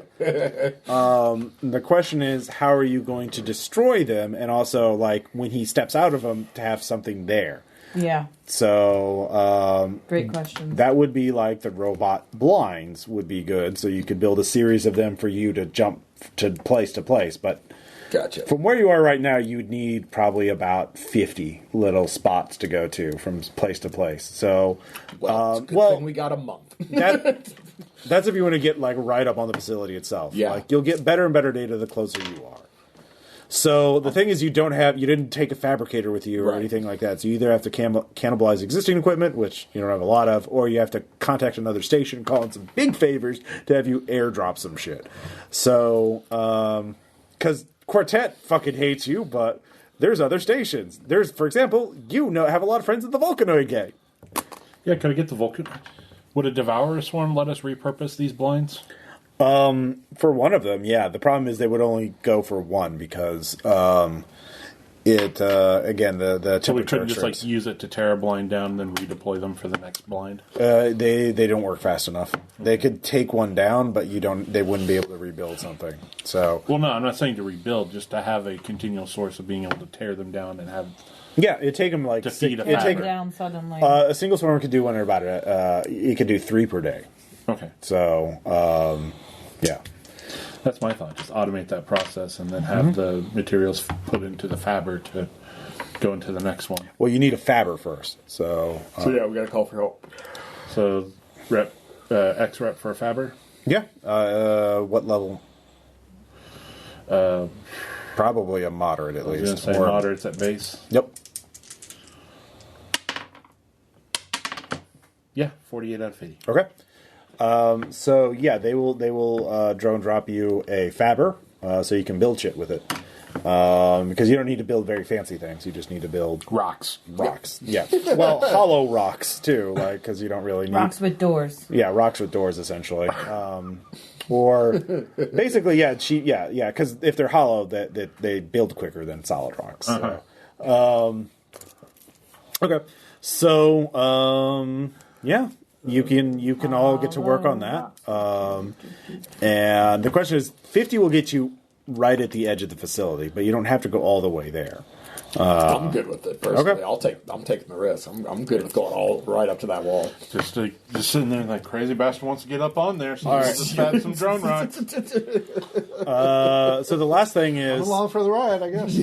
question is, how are you going to destroy them, and also, like, when he steps out of them, to have something there. Yeah. So, great question. That would be like the robot blinds would be good, so you could build a series of them for you to jump to place, but gotcha. From where you are right now, you would need probably about 50 little spots to go to from place to place. So, it's a good thing we got a month. That's if you want to get like right up on the facility itself. Yeah. Like, you'll get better and better data the closer you are. So the thing is, you didn't take a fabricator with you or anything like that. So you either have to cannibalize existing equipment, which you don't have a lot of, or you have to contact another station, call in some big favors to have you airdrop some shit. So, because Quartet fucking hates you, but there's other stations. For example, have a lot of friends in the Vulcanoid gang. Yeah, can I get the Vulcan? Would a Devourer Swarm let us repurpose these blinds? For one of them, yeah. The problem is they would only go for one because It again the temperature. So we couldn't just extremes. use it to tear a blind down, and then redeploy them for the next blind. They don't work fast enough. They could take one down, but they wouldn't be able to rebuild something. So Well, no, I'm not saying to rebuild, just to have a continual source of being able to tear them down and have. yeah, it'd take them like To feed a it'd take, fabric. Down suddenly. a single swarm could do one in about it could do 3 per day. Okay, So yeah. that's my thought. Just automate that process and then have the materials put into the fabber to go into the next one. Well, you need a fabber first. So So yeah, we got to call for help. So X rep for a fabber. yeah. What level? Probably a moderate at I was least. going to say Or- moderates at base. Yep. Yeah, 48 out of 50. Okay. So yeah, they will drone drop you a fabber, so you can build shit with it. Because you don't need to build very fancy things. You just need to build Rocks. rocks. Yeah. Well, hollow rocks too, like because you don't really need Rocks with doors. Yeah, rocks with doors essentially. Or basically, yeah, because if they're hollow, that they build quicker than solid rocks. So. Okay, so yeah, you can all get to work on that. And the question is, 50 will get you right at the edge of the facility, but you don't have to go all the way there. I'm good with it personally. Okay. I'm taking the risk. I'm good with going all right up to that wall. Just sitting there like crazy bastard wants to get up on there, so All let's just add some drone rocks. So the last thing is, Along for the ride, I guess.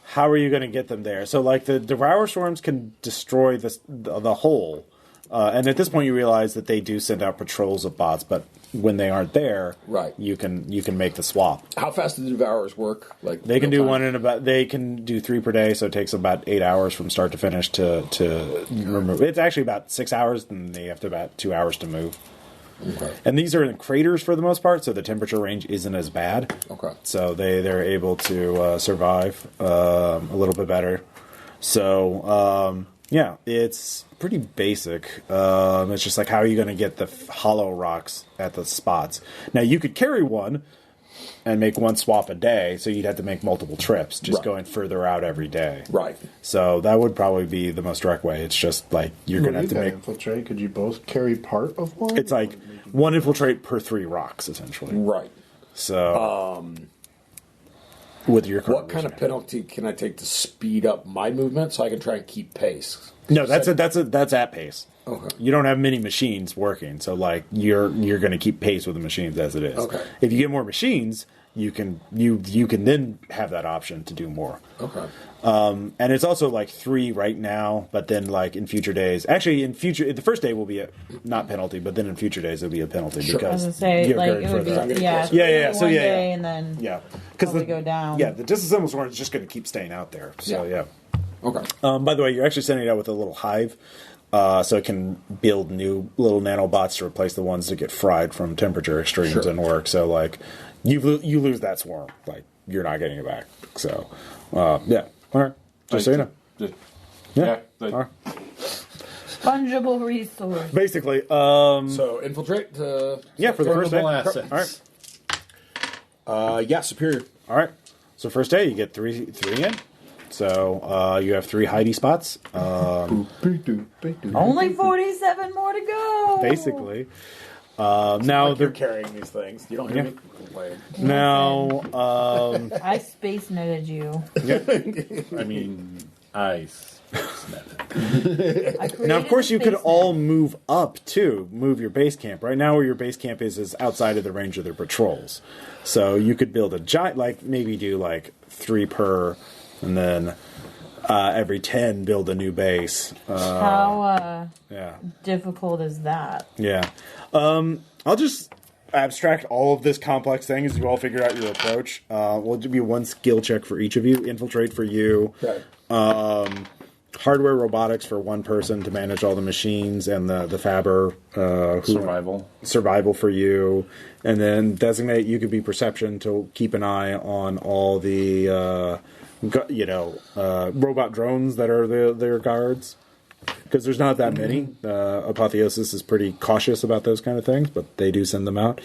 how are you going to get them there? So, like, the Devour Swarms can destroy the whole. And at this point, you realize that they do send out patrols of bots, but when they aren't there, Right. you can make the swap. How fast do the Devourers work? Like They can real do time? one in about. They can do 3 per day, so it takes about 8 hours from start to finish to remove. It's actually about 6 hours, and they have to about 2 hours to move. Okay. And these are in craters for the most part, so the temperature range isn't as bad. Okay. So they're able to survive a little bit better. So yeah, it's pretty basic. It's just like, how are you going to get the hollow rocks at the spots? Now you could carry one and make one swap a day, so you'd have to make multiple trips, just Right. going further out every day. Right. So that would probably be the most direct way. It's just like you're going to have to make. Infiltrate. Could you both carry part of one? It's like 1 infiltrate per 3 rocks, essentially. Right. So, with your current What kind of vision. penalty can I take to speed up my movement so I can try and keep pace? No, that's at pace. Okay. You don't have many machines working, so like you're going to keep pace with the machines as it is. Okay. If you get more machines, you can then have that option to do more. Okay. And it's also like 3 right now, but then like in future days, actually the first day will be a not penalty, but then in future days it'll be a penalty I because was gonna say, you're like, going it would be, further out. yeah, Yeah. So one yeah, day yeah. and then Yeah, because probably go down. Yeah, the disassembled swarm is just going to keep staying out there. So yeah. Okay. By the way, you're actually sending it out with a little hive, so it can build new little nanobots to replace the ones that get fried from temperature extremes Sure. and work. So like, you lose that swarm, like you're not getting it back. So yeah, all right, just so you know. Yeah, all right. Fungible resource. Basically, So infiltrate. yeah, for the first day. Portable assets. All right, Yeah, superior. all right. So first day, you get three in. So you have 3 hidey spots. Only 47 more to go. Basically, now You're they're carrying these things. You don't hear me complain. now. I space netted you. I mean, ice. Now, of course, you could all move up too, move your base camp. Right now, where your base camp is outside of the range of their patrols. So you could build a giant, like maybe do like 3 per, and then every 10 build a new base. How Yeah, difficult is that? yeah. I'll just abstract all of this complex thing as you all figure out your approach. We'll do 1 skill check for each of you. Infiltrate for you. Okay. Hardware robotics for 1 person to manage all the machines and the fabber. Survival for you. And then designate, you could be perception to keep an eye on all the, robot drones that are their guards. Because there's not that many. Apotheosis is pretty cautious about those kind of things, but they do send them out.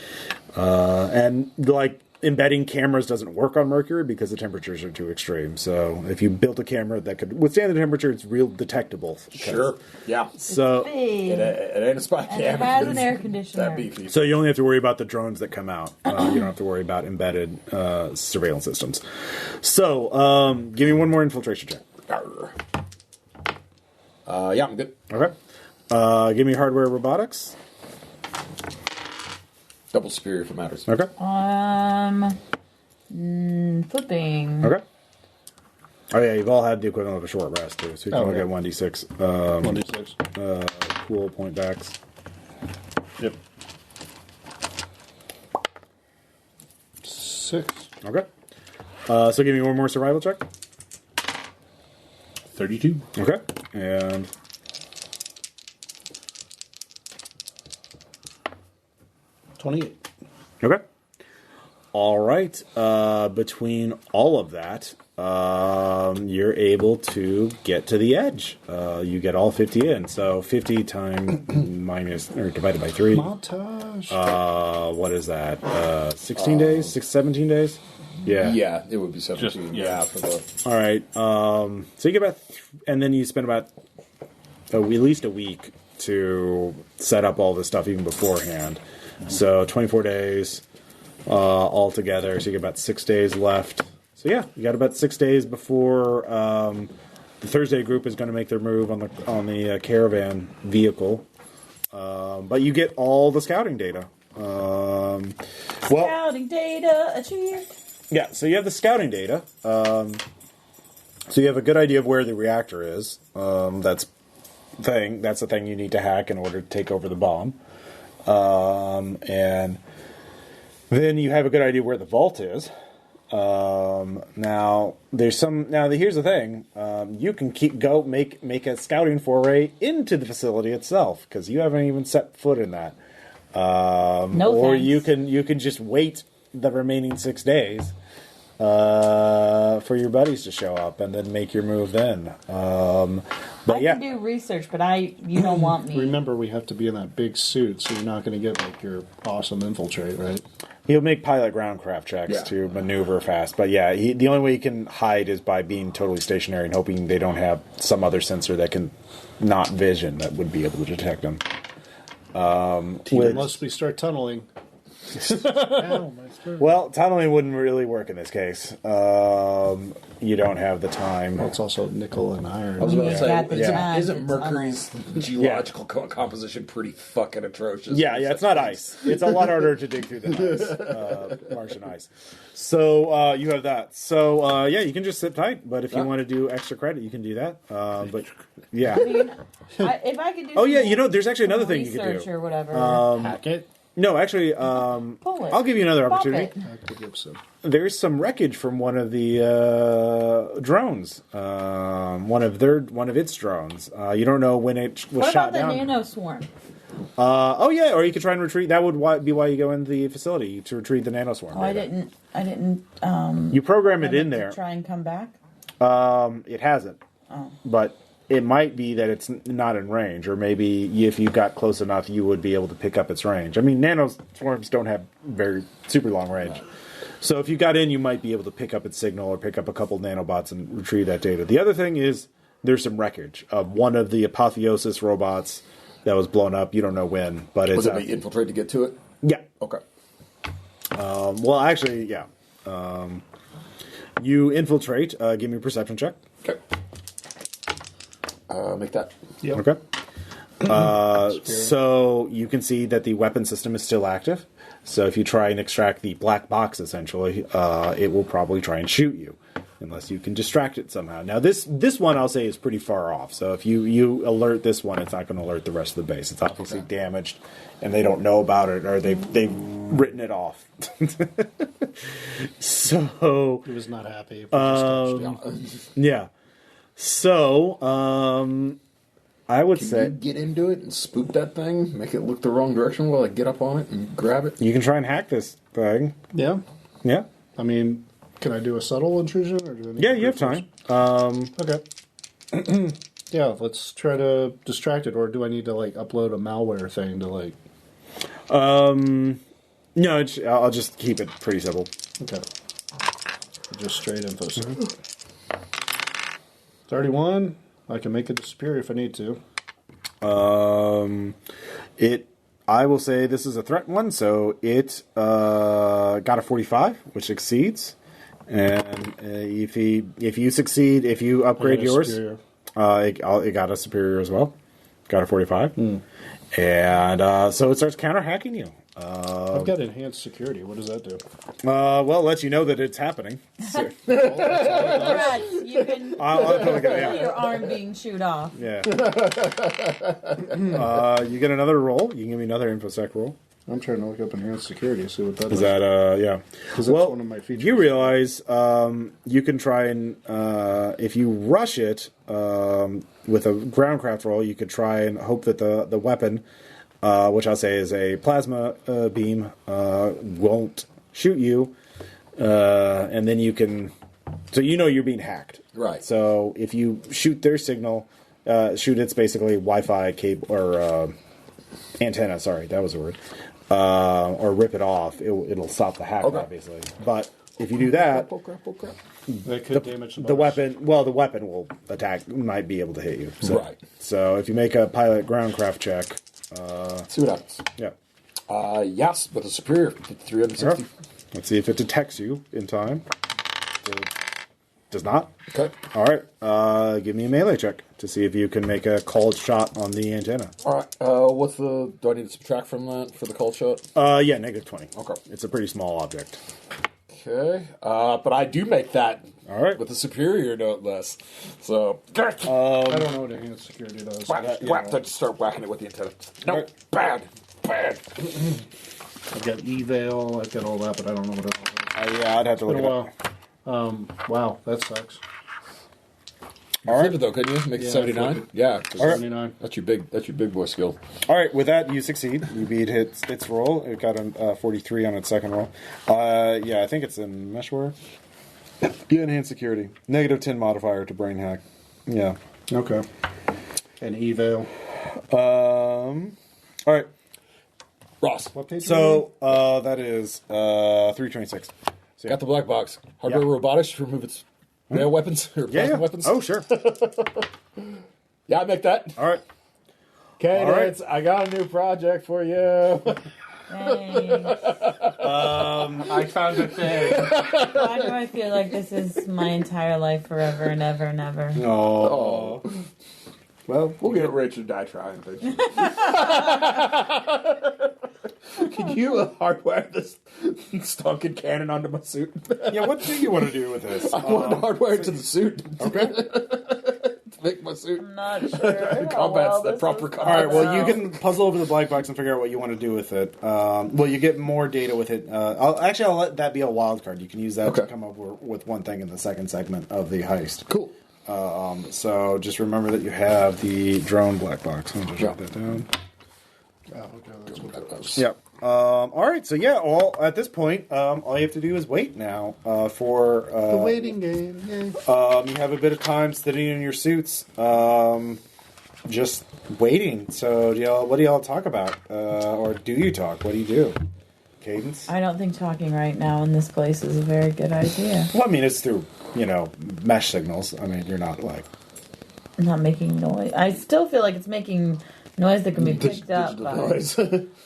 And like embedding cameras doesn't work on Mercury because the temperatures are too extreme. So if you built a camera that could withstand the temperature, it's real detectable. Sure. Yeah. So it ain't a spy cam. It has an air conditioner. That beefy. So you only have to worry about the drones that come out. You don't have to worry about embedded surveillance systems. So give me one more infiltration check. Yeah, I'm good. Okay. Give me hardware robotics. Double superior if it matters. Okay. Flipping. Okay. Oh yeah, you've all had the equivalent of a short rest too, so you can only get 1d6. 1d6. Cool point backs. Yep. 6. Okay. So give me one more survival check. 32. Okay. And 28. okay. All right. Between all of that, you're able to get to the edge. You get all 50 in. So 50 times minus or divided by 3. Montage. What is that? 16 days? 17 days? Yeah. Yeah, it would be 17. Just- yeah, for the All right. So you get about, and then you spend about at least a week to set up all this stuff even beforehand. So 24 days altogether. So you get about 6 days left. So yeah, you got about 6 days before the Thursday group is going to make their move on the caravan vehicle. But you get all the scouting data. Scouting data achieved. Yeah, so you have the scouting data. So you have a good idea of where the reactor is. That's the thing you need to hack in order to take over the bomb. And then you have a good idea where the vault is. Now here's the thing. You can make a scouting foray into the facility itself because you haven't even set foot in that. Or you can just wait the remaining 6 days for your buddies to show up and then make your move then. But I can do research, but you don't want me. Remember, we have to be in that big suit, so you're not going to get like your awesome infiltrate, right? He'll make pilot groundcraft checks to maneuver fast. But yeah, the only way he can hide is by being totally stationary and hoping they don't have some other sensor that can not vision that would be able to detect him. Unless we start tunneling. Well, tunneling wouldn't really work in this case. You don't have the time. Well, it's also nickel and iron. I was about to Got the say, time. isn't Mercury's geological composition pretty fucking atrocious? Yeah, it's not ice. It's a lot harder to dig through than ice, Martian ice. So you have that. So yeah, you can just sit tight. But if you want to do extra credit, you can do that. But yeah. I mean, if I could do. Oh yeah, there's actually another thing you could research do. or whatever. Hack it. No, actually, Pull it. I'll give you another Pop opportunity. it. There's some wreckage from one of the drones. One of its drones. You don't know when it was What shot about the down. nano swarm? Oh yeah, or you could try and retrieve. That would be why you go into the facility to retrieve the nanoswarm. Oh, I didn't. You program it in there. Try and come back. It hasn't, but it might be that it's not in range, or maybe if you got close enough, you would be able to pick up its range. I mean, nanoswarms don't have very super long range. So if you got in, you might be able to pick up its signal or pick up a couple nanobots and retrieve that data. The other thing is there's some wreckage of one of the Apotheosis robots that was blown up. You don't know when, but it's... Was it infiltrate to get to it? Yeah. Okay. Well, actually, yeah. You infiltrate. Give me a perception check. Okay. Make that. Yep. Okay. So you can see that the weapon system is still active. So if you try and extract the black box, essentially, it will probably try and shoot you, unless you can distract it somehow. Now, this one I'll say is pretty far off. So if you alert this one, it's not going to alert the rest of the base. It's obviously damaged, and they don't know about it, or they've written it off. So He was not happy. yeah. So I would say you get into it and spook that thing, make it look the wrong direction while I get up on it and grab it. you can try and hack this thing. Yeah. Yeah. I mean, can I do a subtle intrusion? Or do I need Yeah, to you have first? time. Okay. Yeah, let's try to distract it, or do I need to like upload a malware thing to like? No, I'll just keep it pretty simple. Okay. Just straight info. 31. I can make it superior if I need to. I will say this is a threat one, so it got a 45, which exceeds. And if you succeed, if you upgrade yours, it got a superior as well. Got a 45. And so it starts counter hacking you. I've got enhanced security. What does that do? Well, it lets you know that it's happening. So. Congrats, you can feel your arm being chewed off. Yeah. You get another roll. You can give me another infosec roll. I'm trying to look up enhanced security, see what that is. Is that, yeah. Because that's one of my features. You realize you can try and, if you rush it with a groundcraft roll, you could try and hope that the weapon, which I'll say is a plasma beam, won't shoot you. And then you can... So you know you're being hacked. Right. So if you shoot their signal, shoot its basically Wi-Fi cable or antenna, sorry, that was the word. Or rip it off, it'll stop the hack, obviously. But if you do that, that could damage the weapon. Well, the weapon will attack, might be able to hit you. So, right. So if you make a pilot groundcraft check, see what happens. Yeah. Yes, with a superior 360. Let's see if it detects you in time. Does not. Okay. All right. Give me a melee check to see if you can make a called shot on the antenna. All right. What's the? Do I need to subtract from that for the called shot? Yeah, negative 20. Okay. It's a pretty small object. Okay. But I do make that. All right. With a superior, no less. So. I don't know what enhanced security does. Whack. Just start whacking it with the antenna. No. Right. Bad. I've got eval. I've got all that, but I don't know what else. Yeah, I'd have to look it up. Wow, that sucks. All right, though, couldn't you make it 79? Yeah, 79. That's your big boy skill. All right, with that you succeed. You beat its roll. It got a 43 on its second roll. Yeah, I think it's in meshware. Yeah, enhanced security. Negative 10 modifier to brain hack. Yeah. Okay. And eval. All right. Ross. What page? So that is 326. So, got the black box. Hardware robotics to remove its nail weapons or plasma weapons. Oh, sure. Yeah, I make that. All right. Cadence, I got a new project for you. Hey. I found a thing. Why do I feel like this is my entire life forever and ever and ever? Oh. Well, we'll get rich and die trying, bitch. Can you hardwire this stonking cannon onto my suit? Yeah, what do you want to do with this? I want to hardwire it to the suit. Okay. To make my suit. I'm not sure. Combat's the proper combat. All right, well, you can puzzle over the black box and figure out what you want to do with it. Well, you get more data with it. I'll let that be a wild card. You can use that to come up with one thing in the second segment of the heist. Cool. So just remember that you have the drone black box. I'll just write that down. Oh, okay, that's what that was. Yep. All right. So yeah, at this point, all you have to do is wait now for the waiting game. Yay. You have a bit of time sitting in your suits, just waiting. So what do y'all talk about, or do you talk? What do you do, Cadence? I don't think talking right now in this place is a very good idea. Well, I mean, it's through mesh signals. I mean, you're not like not making noise. I still feel like it's making noise that can be picked up by. Noise.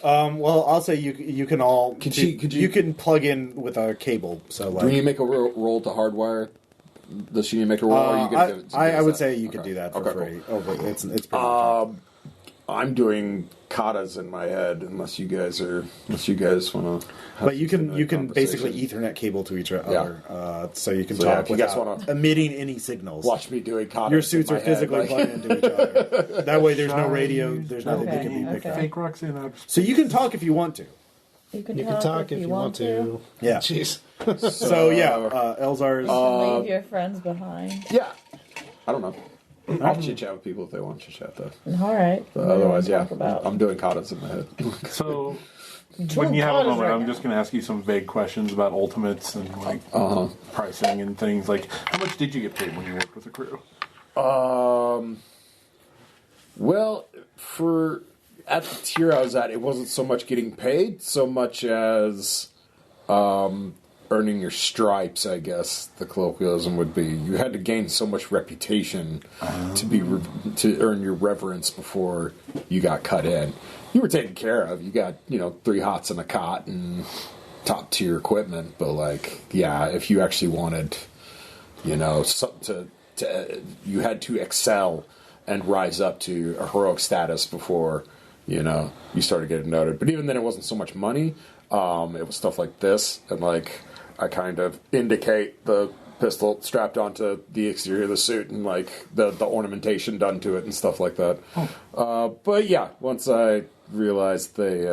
Well, I'll say you can all. You can plug in with a cable. So like, do you make a roll to hardwire? Does she make a roll? Or are you gonna give it I would say you could do that for free. Cool. It's pretty much I'm doing katas in my head, unless you guys want to. But you can basically Ethernet cable to each other, so you can talk if you guys wanna emitting any signals. Watch me doing katas. Your suits are physically plugged into each other. That way, there's no radio. There's nothing that can be picked up. Fake Roxanne. So you can talk if you want to. You can talk if you want to. Yeah. Jeez. So Eleazar's. Leave your friends behind. Yeah. I don't know. I'll chit chat with people if they want to chit chat though. All right. Otherwise, I'm doing katas in my head. So, when you have a moment, I'm just going to ask you some vague questions about ultimates and pricing and things. Like, how much did you get paid when you worked with the crew? Well, at the tier I was at, it wasn't so much getting paid, so much as earning your stripes, I guess the colloquialism would be. You had to gain so much reputation to earn your reverence before you got cut in. You were taken care of. You got 3 hots and a cot and top tier equipment. But like, yeah, if you actually wanted, you had to excel and rise up to a heroic status before you started getting noted. But even then, it wasn't so much money. It was stuff like this, and like I kind of indicate the pistol strapped onto the exterior of the suit and like the ornamentation done to it and stuff like that. But yeah, once I realized they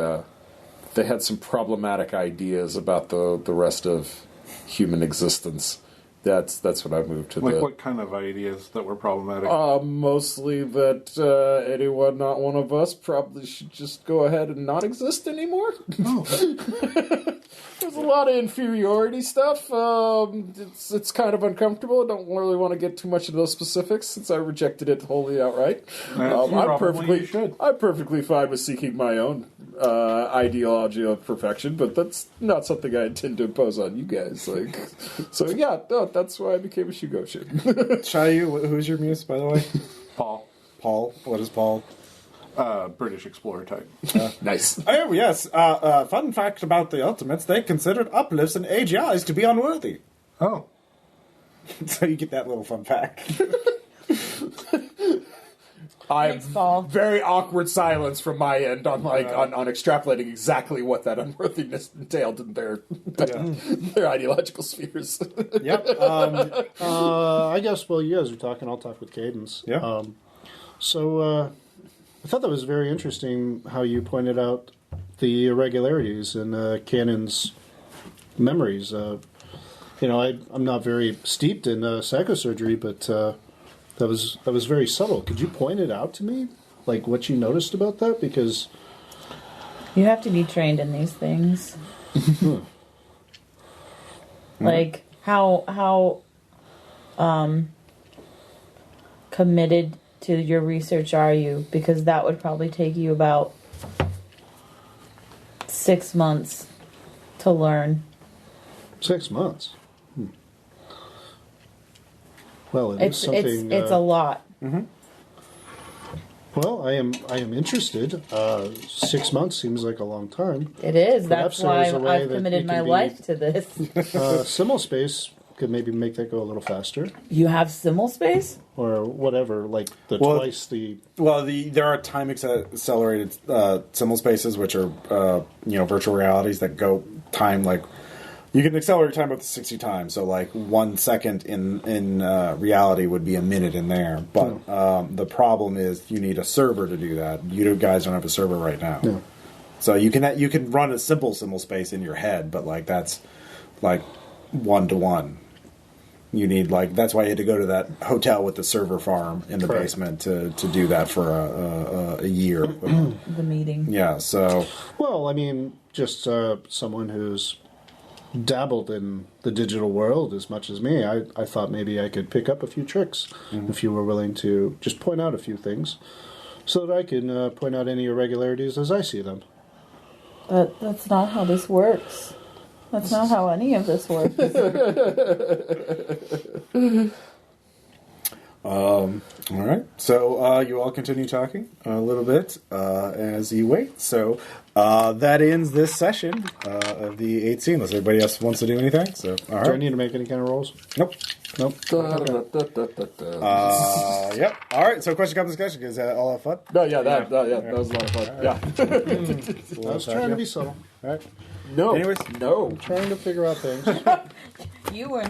had some problematic ideas about the rest of human existence, that's when I moved to what kind of ideas that were problematic? Mostly that anyone not one of us probably should just go ahead and not exist anymore. Oh. There's a lot of inferiority stuff. It's kind of uncomfortable. I don't really want to get too much into those specifics since I rejected it wholly outright. I'm perfectly fine with seeking my own ideology of perfection, but that's not something I intend to impose on you guys. So yeah, no, that's why I became a Shoguysha. Chaiu, who's your muse, by the way? Paul. Paul? What is Paul? British explorer type. Nice. Oh, yes. Fun fact about the Ultimates, they considered Uplifts and AGIs to be unworthy. Oh. So you get that little fun fact. I'm very awkward silence from my end on on extrapolating exactly what that unworthiness entailed in their ideological spheres. Yep. I guess while you guys are talking, I'll talk with Cadence. Yeah. I thought that was very interesting how you pointed out the irregularities in Cannon's memories. I'm not very steeped in psychosurgery, but that was very subtle. Could you point it out to me, like what you noticed about that? Because you have to be trained in these things. Like how committed to your research are you? Because that would probably take you about 6 months to learn. 6 months. Well, it's something. It's a lot. Mm-hmm. Well, I am interested. 6 months seems like a long time. It is. Perhaps That's why I've committed my life to this. Simul space could maybe make that go a little faster. You have simul space? Or whatever, like twice the... Well, there are time accelerated simul spaces, which are, virtual realities that go time, like... You can accelerate time up to 60 times, so like 1 second in reality would be a minute in there. But the problem is you need a server to do that. You guys don't have a server right now. No. So you can run a simple simul space in your head, but like that's like 1-to-1. You need that's why you had to go to that hotel with the server farm in the basement to do that for a year. The meeting. Yeah. So. Well, I mean, just someone who's dabbled in the digital world as much as me, I thought maybe I could pick up a few tricks if you were willing to just point out a few things so that I can point out any irregularities as I see them. But that's not how this works. That's not how any of this works. All right. So you all continue talking a little bit as you wait. So that ends this session of the 8C, unless everybody else wants to do anything. So, all right. Do I need to make any kind of rolls? Nope. Yep. All right. So, question, comment, discussion. Is that all that fun? No, yeah, that was a lot of fun. Yeah. I was trying to be subtle. All right. No. Anyways, no. I'm trying to figure out things. You were.